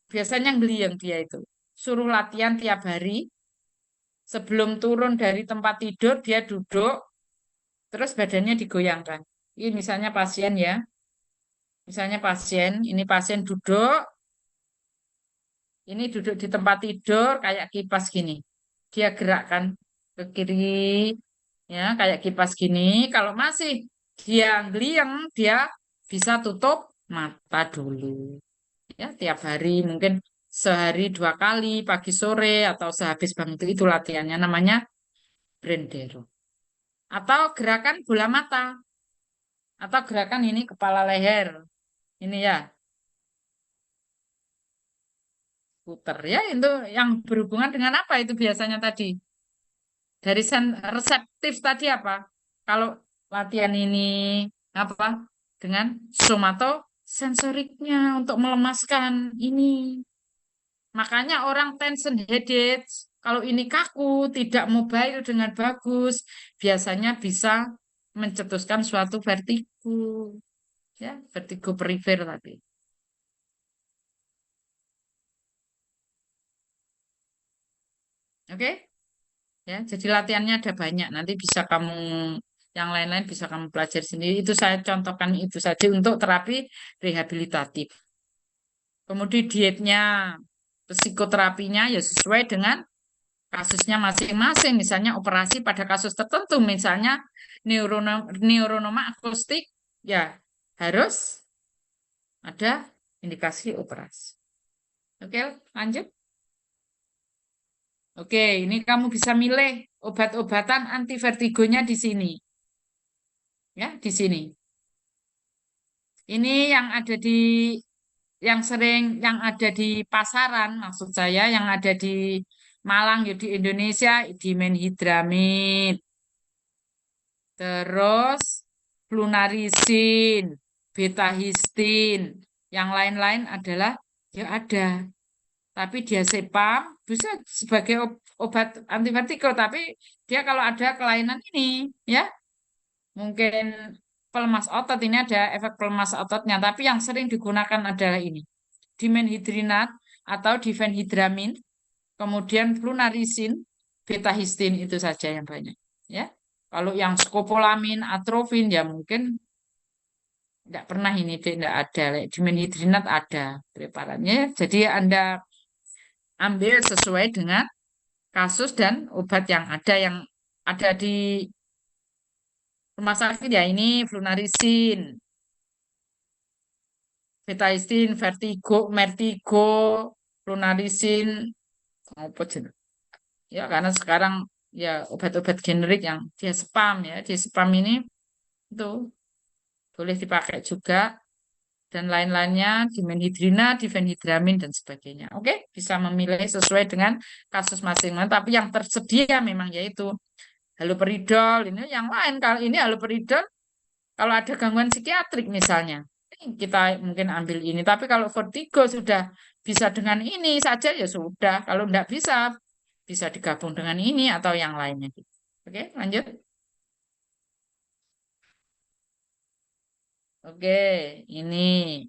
biasanya ngeliang dia itu. Suruh latihan tiap hari sebelum turun dari tempat tidur dia duduk terus badannya digoyangkan. Ini misalnya pasien ya. Misalnya ini pasien duduk, ini duduk di tempat tidur kayak kipas gini. Dia gerakkan ke kiri, ya kayak kipas gini. Kalau masih dia ngeliang, dia bisa tutup mata dulu. Ya, tiap hari mungkin sehari 2 kali, pagi sore atau sehabis bangun itu latihannya namanya Brendero. Atau gerakan bola mata, atau gerakan ini kepala leher. Ini ya, puter ya itu yang berhubungan dengan apa itu biasanya tadi dari reseptif tadi apa kalau latihan ini apa dengan somatosensoriknya untuk melemaskan ini makanya orang tension headache kalau ini kaku tidak mobile dengan bagus biasanya bisa mencetuskan suatu vertigo ya vertigo perifer tadi. Oke. Ya, jadi latihannya ada banyak. Nanti bisa kamu yang lain-lain bisa kamu pelajari sendiri. Itu saya contohkan itu saja untuk terapi rehabilitatif. Kemudian dietnya, psikoterapinya ya sesuai dengan kasusnya masing-masing. Misalnya operasi pada kasus tertentu, misalnya neuronoma akustik, ya harus ada indikasi operasi. Oke, lanjut. Oke, ini kamu bisa milih obat-obatan anti vertigonya di sini. Ya, di sini. Ini yang ada di pasaran, maksud saya yang ada di Malang ya di Indonesia dimenhidramid, terus flunarisin, betahistin, yang lain-lain adalah ya ada, tapi diazepam bisa sebagai obat antivertigo, tapi dia kalau ada kelainan ini ya mungkin pelemas otot ini ada efek pelemas ototnya, tapi yang sering digunakan adalah ini. Dimenhidrinat atau difenhidramin, kemudian flunarisin, betahistin itu saja yang banyak. Ya, kalau yang skopolamin, atrofin ya mungkin tidak pernah ini tidak ada. Dimenhidrinat ada preparatnya. Jadi Anda ambil sesuai dengan kasus dan obat yang ada di rumah sakit ya ini flunarisin, betahistin, mertigo, flunarisin, apa jenis. Ya karena sekarang ya obat-obat generik yang dia spam ini itu boleh dipakai juga dan lain-lainnya dimenhidrina, difenhidramin dan sebagainya. Oke, bisa memilih sesuai dengan kasus masing-masing. Tapi yang tersedia memang yaitu haloperidol ini yang lain. Kalau ini haloperidol kalau ada gangguan psikiatrik misalnya kita mungkin ambil ini. Tapi kalau vertigo sudah bisa dengan ini saja ya sudah. Kalau tidak bisa digabung dengan ini atau yang lainnya. Oke, lanjut. Oke, ini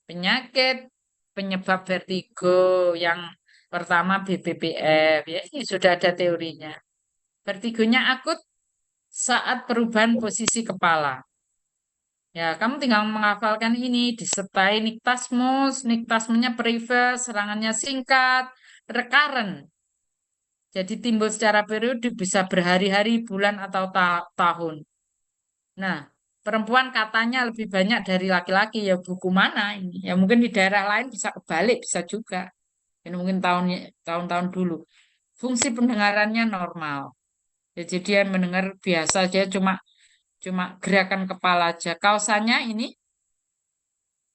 penyakit penyebab vertigo yang pertama BPPF ya ini sudah ada teorinya. Vertigonya akut saat perubahan posisi kepala. Ya, kamu tinggal menghafalkan ini, disertai niktasmus, niktasmusnya previous, serangannya singkat, recurrent. Jadi timbul secara periodik bisa berhari-hari, bulan, atau tahun. Nah, perempuan katanya lebih banyak dari laki-laki. Ya buku mana ini? Ya mungkin di daerah lain bisa kebalik, bisa juga. Ini mungkin tahun-tahun dulu. Fungsi pendengarannya normal. Ya, jadi dia mendengar biasa aja, cuma cuma gerakan kepala aja. Kausanya ini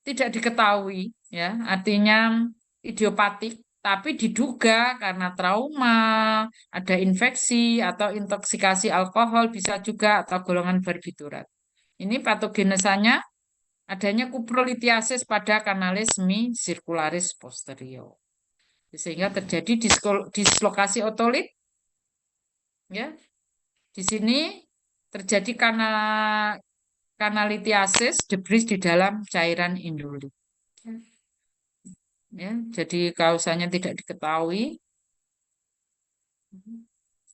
tidak diketahui, ya, artinya idiopatik, tapi diduga karena trauma, ada infeksi atau intoksikasi alkohol bisa juga atau golongan barbiturat. Ini patogenesanya adanya kuprolitiasis pada kanalis semicircularis posterior. Sehingga terjadi dislokasi otolit, ya. Di sini terjadi kanalitiasis debris di dalam cairan indulit. Ya, jadi kausanya tidak diketahui.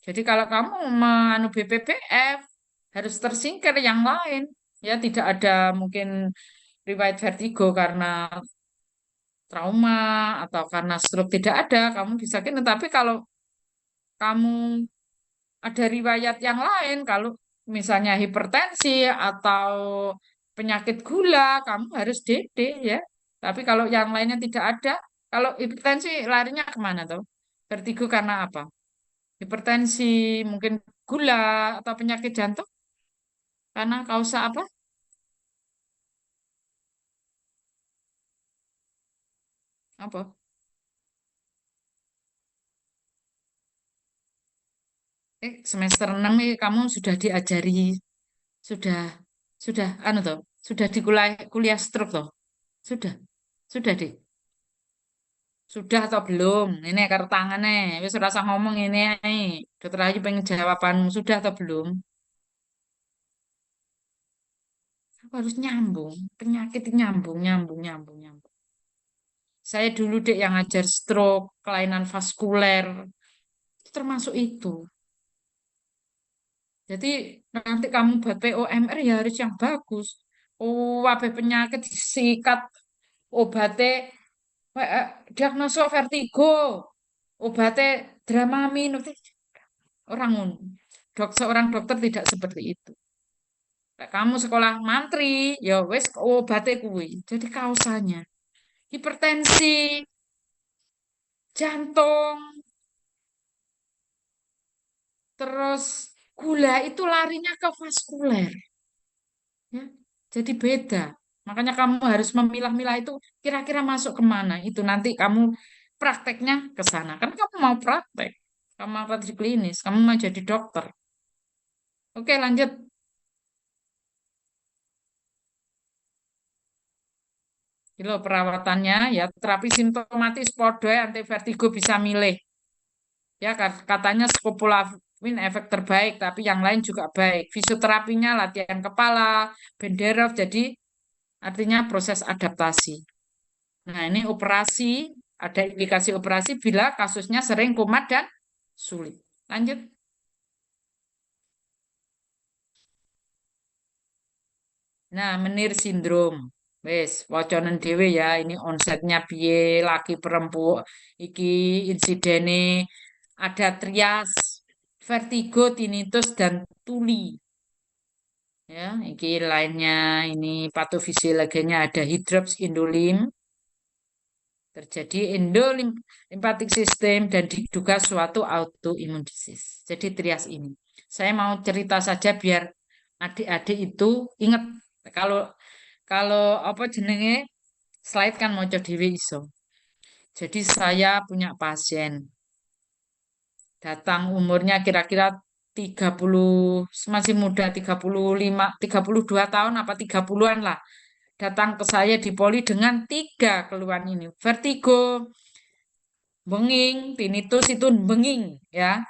Jadi kalau kamu menganu BPPF harus tersingkir yang lain. Ya, tidak ada mungkin riwayat vertigo karena trauma atau karena stroke, tidak ada. Kamu bisa kena. Tapi kalau kamu ada riwayat yang lain, kalau misalnya hipertensi atau penyakit gula, kamu harus DD, ya. Tapi kalau yang lainnya tidak ada, kalau hipertensi larinya kemana tuh? Vertigo karena apa? Hipertensi, mungkin gula atau penyakit jantung, karena kausa apa? Apa? Semester 6 ini kamu sudah diajari, sudah, anu toh, sudah di kuliah stroke toh? Sudah, sudah deh. Sudah atau belum? Ini karo tangannya. Wis ora usah ngomong ini ae. Dokter Ayu pengen jawabanmu. Sudah atau belum? Aku harus nyambung. Penyakit nyambung, nyambung, nyambung, nyambung. Saya dulu dek yang ngajar stroke, kelainan vaskuler. Termasuk itu. Jadi nanti kamu buat POMR ya harus yang bagus. Oh, apa penyakit disikat obatnya diagnosa vertigo, obatnya Dramamine. Orang ngono. Seorang dokter tidak seperti itu. Nek kamu sekolah mantri, ya wes obatnya kuwi. Jadi kausanya hipertensi, jantung, terus gula itu larinya ke vaskuler, ya. Jadi beda. Makanya kamu harus memilah-milah itu kira-kira masuk kemana. Itu nanti kamu prakteknya ke sana. Kan kamu mau praktek, kamu mau praktek klinis, kamu mau jadi dokter. Oke, lanjut. Lo perawatannya ya terapi simptomatis podo antivertigo bisa milih. Ya katanya skopolamin efek terbaik, tapi yang lain juga baik. Fisioterapinya latihan kepala, Benderov, jadi artinya proses adaptasi. Nah, ini operasi, ada indikasi operasi bila kasusnya sering kumat dan sulit. Lanjut. Nah, menir sindrom. Wes, wacanen dhewe ya, ini onsetnya piye, laki perempuan, iki insidene ada trias, vertigo, tinnitus dan tuli. Ya, iki lainnya ini patofisiologinya ada hidrops, indolim, terjadi endolimpatik sistem dan diduga suatu autoimun disease. Jadi trias ini. Saya mau cerita saja biar adik-adik itu ingat kalau kalau apa jenenge slide kan mau dhewe iso. Jadi saya punya pasien datang umurnya kira-kira 30 masih muda 35 32 tahun apa 30-an lah. Datang ke saya di poli dengan tiga keluhan ini. Vertigo, benging, tinnitus itu benging ya.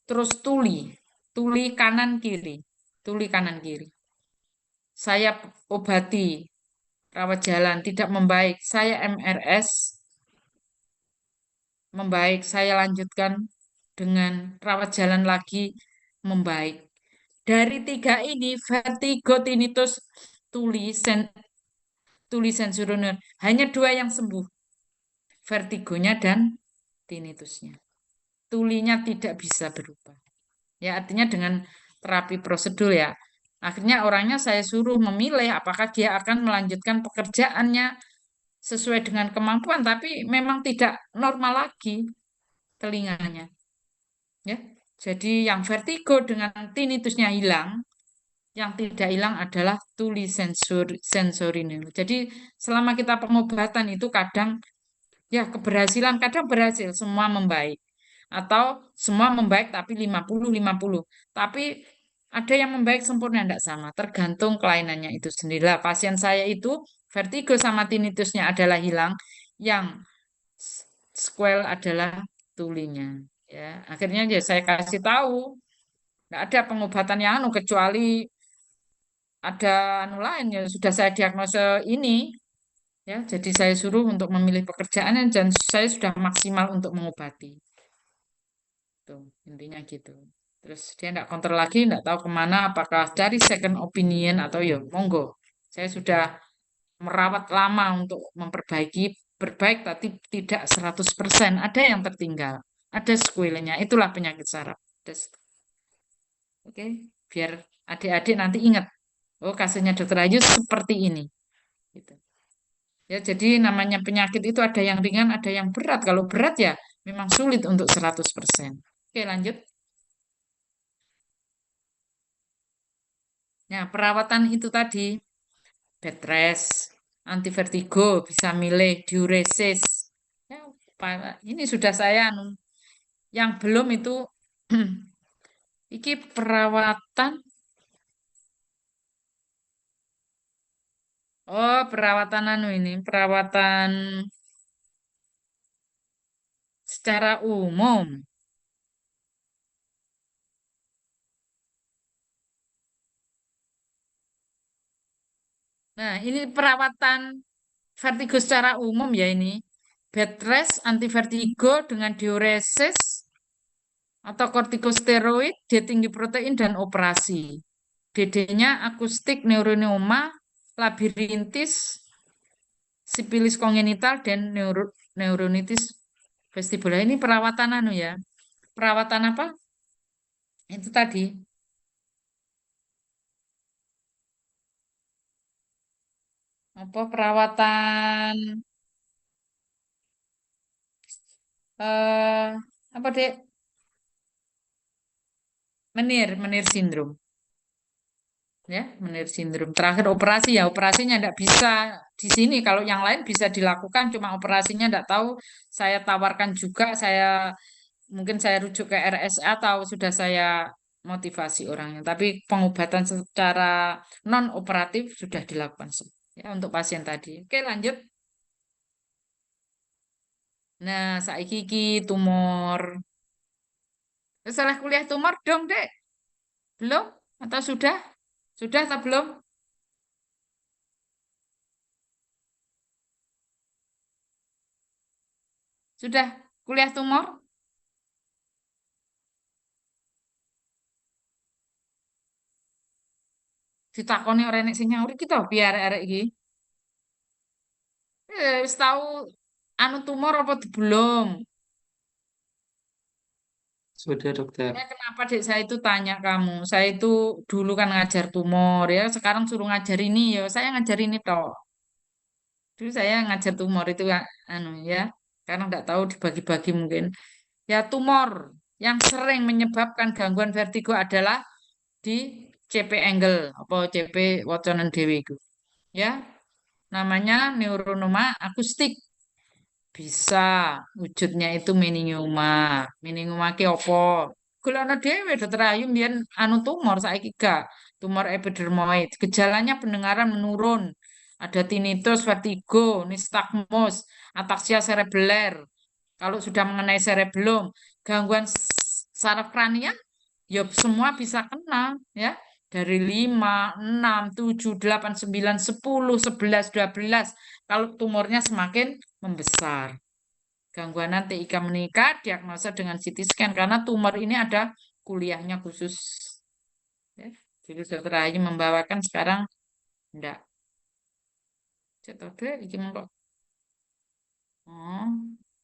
Terus tuli, tuli kanan kiri, tuli kanan kiri. Saya obati rawat jalan tidak membaik. Saya MRS membaik. Saya lanjutkan dengan rawat jalan lagi membaik. Dari tiga ini, vertigo, tinnitus, tuli sensorineural. Hanya 2 yang sembuh, vertigonya dan tinnitusnya. Tulinya tidak bisa berubah. Ya, artinya dengan terapi prosedur ya. Akhirnya orangnya saya suruh memilih apakah dia akan melanjutkan pekerjaannya sesuai dengan kemampuan, tapi memang tidak normal lagi telinganya. Ya, jadi yang vertigo dengan tinnitusnya hilang, yang tidak hilang adalah tuli sensorineural. Jadi selama kita pengobatan itu kadang ya keberhasilan, kadang berhasil semua membaik. Atau semua membaik tapi 50-50. Tapi ada yang membaik sempurna tidak sama, tergantung kelainannya itu sendiri. Lah, pasien saya itu vertigo sama tinnitusnya adalah hilang, yang squel adalah tulinya. Ya, akhirnya ya saya kasih tahu, nggak ada pengobatan yang anu kecuali ada anu lain ya sudah saya diagnosa ini ya. Jadi saya suruh untuk memilih pekerjaan dan saya sudah maksimal untuk mengobati. Tuh, intinya gitu. Terus dia tidak kontrol lagi, tidak tahu kemana, apakah cari second opinion atau ya monggo. Saya sudah merawat lama untuk memperbaiki, berbaik tapi tidak 100%. Ada yang tertinggal, ada squilenya. Itulah penyakit saraf. Oke, biar adik-adik nanti ingat, oh kasusnya Dokter Ayu seperti ini. Gitu. Ya, jadi namanya penyakit itu ada yang ringan, ada yang berat. Kalau berat ya memang sulit untuk 100%. Oke, lanjut. Nah, perawatan itu tadi, bed rest, antivertigo, bisa milih diuresis. Ya, ini sudah saya anu. Yang belum itu, iki perawatan. Oh, perawatan anu ini, perawatan secara umum. Nah, ini perawatan vertigo secara umum ya ini. Bed rest, antivertigo dengan diuresis atau kortikosteroid, dia tinggi protein dan operasi. DD-nya akustik neuroneuma, labirintis, sipilis kongenital dan neuronitis vestibular. Ini perawatan anu ya. Perawatan apa? Itu tadi. Apa perawatan eh apa dek? Menir sindrom. Ya, Menir sindrom. Terakhir operasi ya, operasinya tidak bisa di sini. Kalau yang lain bisa dilakukan, cuma operasinya tidak tahu. Saya tawarkan juga, mungkin saya rujuk ke RSA atau sudah saya motivasi orangnya. Tapi pengobatan secara non operatif sudah dilakukan ya untuk pasien tadi. Oke, lanjut. Nah, saiki iki tumor. Salah kuliah tumor dong, Dek. Belum? Atau sudah? Sudah atau belum? Sudah kuliah tumor? Ditakoni ora enek sing nyauri kita biar arek iki. Wis tahu anu tumor apa belum? Sudah dokter. Ya, kenapa dek saya itu tanya kamu? Saya itu dulu kan ngajar tumor ya, sekarang suruh ngajar ini ya, saya ngajar ini toh. Dulu saya ngajar tumor itu ya, anu ya, karena nggak tahu dibagi-bagi mungkin. Ya tumor yang sering menyebabkan gangguan vertigo adalah di CP angle apa CP waconan dewi itu. Ya, namanya neuronoma akustik. Bisa wujudnya itu meningioma. Meningioma ki apa? Kulana dhewe Dokter Ayu mbiyen anu tumor saiki gak. Tumor epidermoid. Gejalanya pendengaran menurun. Ada tinnitus, vertigo, nistagmus, ataksia cerebellar. Kalau sudah mengenai cerebellum, gangguan saraf kranial, ya semua bisa kena ya. Dari 5, 6, 7, 8, 9, 10, 11, 12. Kalau tumornya semakin membesar. Gangguan TIK menikah diagnosa dengan CT scan karena tumor ini ada kuliahnya khusus. Ya. Jadi Dokter Ayu membawakan sekarang Enggak. Cetode iki mengko. Oh.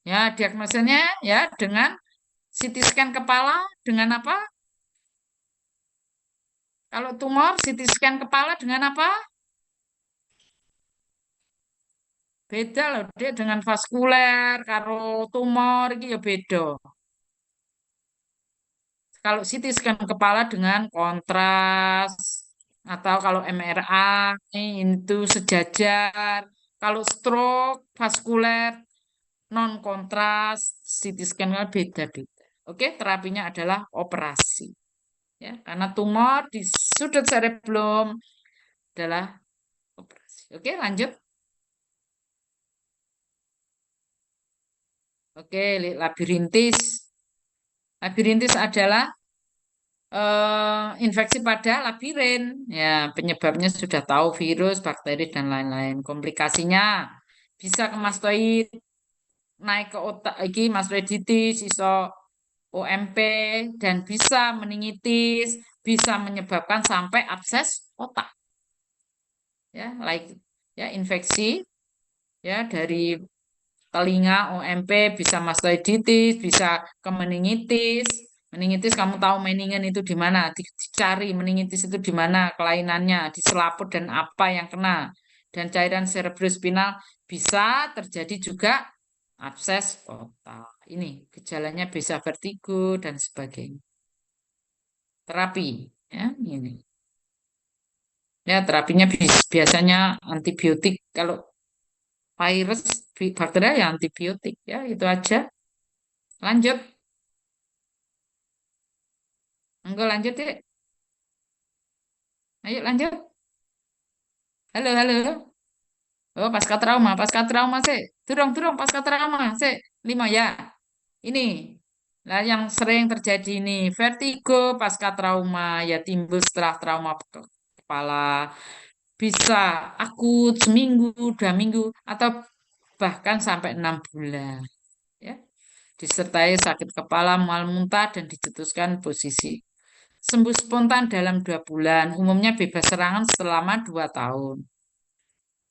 Ya, diagnosanya ya dengan CT scan kepala dengan apa? Kalau tumor CT scan kepala dengan apa? Beda loh, dia dengan vaskuler, karo tumor iki ya beda. Kalau CT scan kepala dengan kontras atau kalau MRI itu sejajar. Kalau stroke vaskuler non kontras CT scan kan beda-beda. Oke, terapinya adalah operasi. Ya, karena tumor di sudut cerebellum adalah operasi. Oke, lanjut. Oke, labirintis. Labirintis adalah infeksi pada labirin. Ya, penyebabnya sudah tahu virus, bakteri dan lain-lain. Komplikasinya bisa ke mastoid, naik ke otak, iki mastoiditis, iso OMP dan bisa meningitis, bisa menyebabkan sampai abses otak. Ya, like ya infeksi ya dari telinga OMP bisa mastoiditis, bisa ke meningitis. Meningitis kamu tahu meningen itu di mana? Dicari meningitis itu di mana kelainannya, di selaput dan apa yang kena. Dan cairan cerebrospinal bisa terjadi juga abses otak. Ini gejalanya bisa vertigo dan sebagainya. Terapi ya ini. Ya terapinya biasanya antibiotik kalau virus bakteri ya antibiotik ya itu aja. Lanjut. Enggak lanjut ya. Ayo lanjut. Halo, halo. Oh, pasca trauma sih. Turung, pasca trauma sih. 5 ya. Ini. Lah yang sering terjadi ini vertigo pasca trauma ya timbul setelah trauma kepala. Bisa akut seminggu, 2 minggu atau bahkan sampai 6 bulan. Ya. Disertai sakit kepala, mual muntah dan dicetuskan posisi. Sembuh spontan dalam 2 bulan, umumnya bebas serangan selama 2 tahun.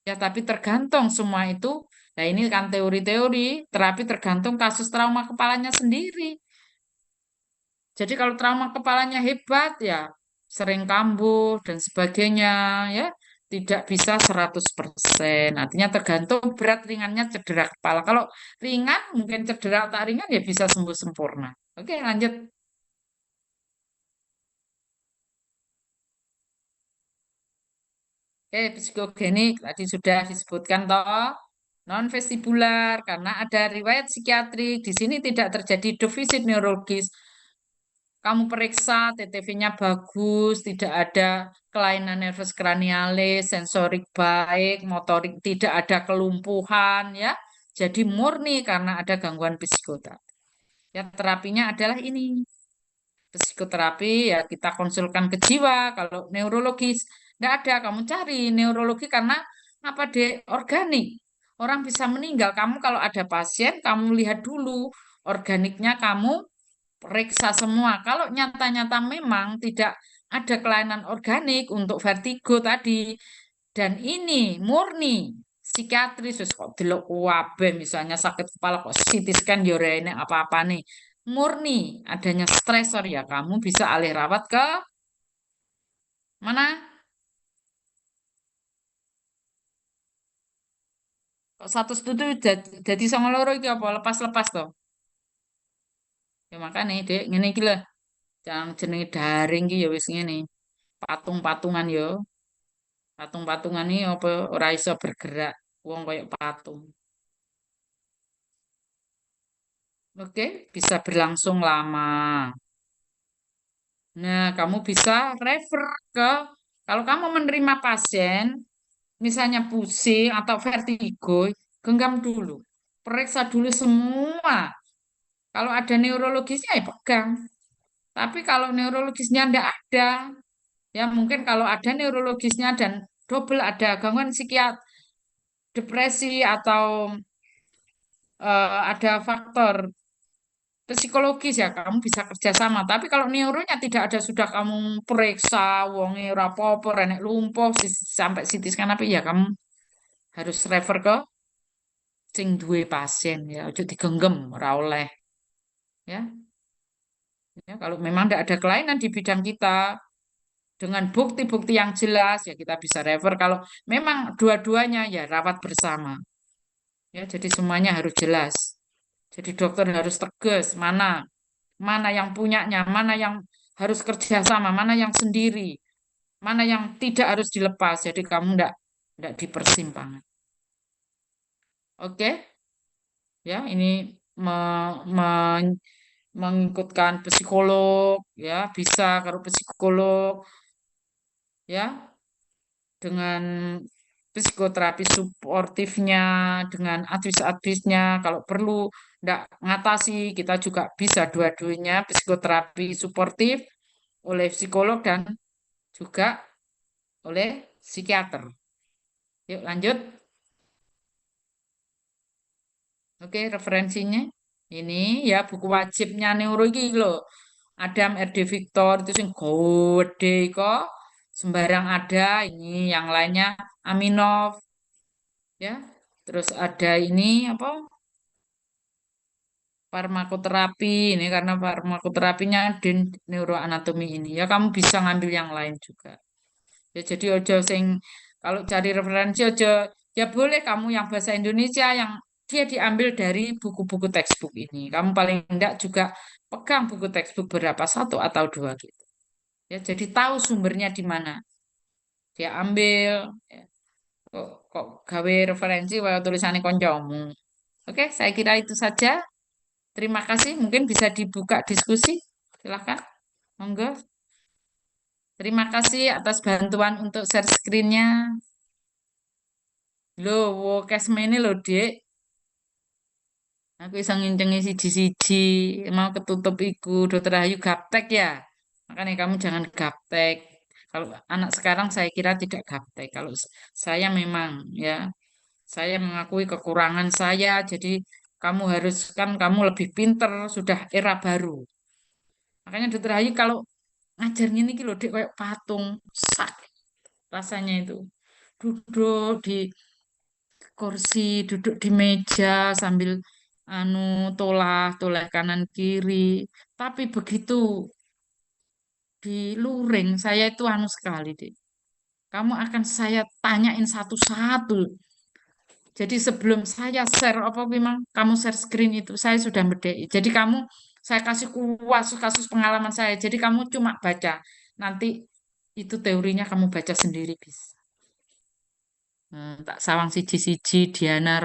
Ya, tapi tergantung semua itu. Nah, ini kan teori-teori, terapi tergantung kasus trauma kepalanya sendiri. Jadi kalau trauma kepalanya hebat, ya sering kambuh dan sebagainya, ya tidak bisa 100%. Artinya tergantung berat ringannya cedera kepala. Kalau ringan, mungkin cedera tak ringan, ya bisa sembuh sempurna. Oke, lanjut. Psikogenik tadi sudah disebutkan toh non vestibular karena ada riwayat psikiatrik di sini tidak terjadi defisit neurologis. Kamu periksa TTV-nya bagus, tidak ada kelainan nervus cranialis, sensorik baik, motorik tidak ada kelumpuhan ya. Jadi murni karena ada gangguan psikoterapi. Ya terapinya adalah ini psikoterapi ya kita konsulkan ke jiwa kalau neurologis nggak ada kamu cari neurologi karena apa deh organik orang bisa meninggal kamu kalau ada pasien kamu lihat dulu organiknya kamu periksa semua kalau nyata-nyata memang tidak ada kelainan organik untuk vertigo tadi dan ini murni psikiatris terus kok delok kuwabe misalnya sakit kepala kok CT scan yo ora apa-apa nih murni adanya stresor ya kamu bisa alih rawat ke mana? Kok satu studi jadi sama loro iki apa lepas-lepas toh. Ya makanya Dek ngene iki lho. Jangan jenenge daring iki ya wis ngene. Patung-patungan yo. Patung-patungan iki apa ora iso bergerak. Wong koyo patung. Oke, bisa berlangsung lama. Nah, kamu bisa refer ke kalau kamu menerima pasien misalnya pusing atau vertigo, genggam dulu. Periksa dulu semua. Kalau ada neurologisnya ya pegang. Tapi kalau neurologisnya tidak ada, ya mungkin kalau ada neurologisnya dan double ada gangguan psikiat, depresi atau ada faktor psikologis ya kamu bisa kerjasama. Tapi kalau neuronya tidak ada sudah kamu periksa, wonge ora apa-apa, renek lumpuh sampai CT scan apa ya kamu harus refer ke sing duwe pasien ya, ojo digenggam ora oleh ya. Ya, kalau memang tidak ada kelainan di bidang kita dengan bukti-bukti yang jelas ya kita bisa refer. Kalau memang dua-duanya ya rawat bersama. Ya, jadi semuanya harus jelas. Jadi dokter harus tegas mana mana yang punyanya, mana yang harus kerjasama, mana yang sendiri, mana yang tidak harus dilepas. Jadi kamu enggak di persimpangan. Oke, ya ini mengikutkan psikolog, ya bisa kalau psikolog, ya dengan psikoterapi suportifnya, dengan advis-advisnya, kalau perlu enggak ngatasi, kita juga bisa dua-duanya psikoterapi suportif oleh psikolog dan juga oleh psikiater. Yuk lanjut. Oke, referensinya ini ya buku wajibnya neuro iki lho. Adam R.D. Victor itu sing gede kok. Sembarang ada ini yang lainnya Aminov ya. Terus ada ini apa? Farmakoterapi ini karena farmakoterapinya dan neuroanatomi ini. Ya kamu bisa ngambil yang lain juga. Ya jadi ojo sing kalau cari referensi ojo ya boleh kamu yang bahasa Indonesia yang dia diambil dari buku-buku textbook ini. Kamu paling enggak juga pegang buku textbook berapa satu atau dua gitu. Ya jadi tahu sumbernya di mana. Dia ambil ya. Kok gawe referensi wae tulisannya koncomu. Oke, saya kira itu saja. Terima kasih. Mungkin bisa dibuka diskusi. Silakan. Monggo. Terima kasih atas bantuan untuk share screen-nya. Loh, wo kesmene lho, Dik. Aku bisa ngincengi siji-siji. Mau ketutup iku, Dokter Ayu gaptek ya. Makanya kamu jangan gaptek. Kalau anak sekarang saya kira tidak gaptek. Kalau saya memang ya, saya mengakui kekurangan saya. Jadi kamu harus kan kamu lebih pinter, sudah era baru. Makanya Dokter Ayu kalau ngajarnya ini loh, Dik, kayak patung. Sak rasanya itu. Duduk di kursi, duduk di meja sambil anu toleh kanan kiri. Tapi begitu di luring saya itu anu sekali, Dek. Kamu akan saya tanyain satu-satu. Jadi sebelum saya share apa memang kamu share screen itu saya sudah bedai. Jadi kamu saya kasih kuas kasus pengalaman saya. Jadi kamu cuma baca. Nanti itu teorinya kamu baca sendiri bisa. Tak sawang siji-siji Diana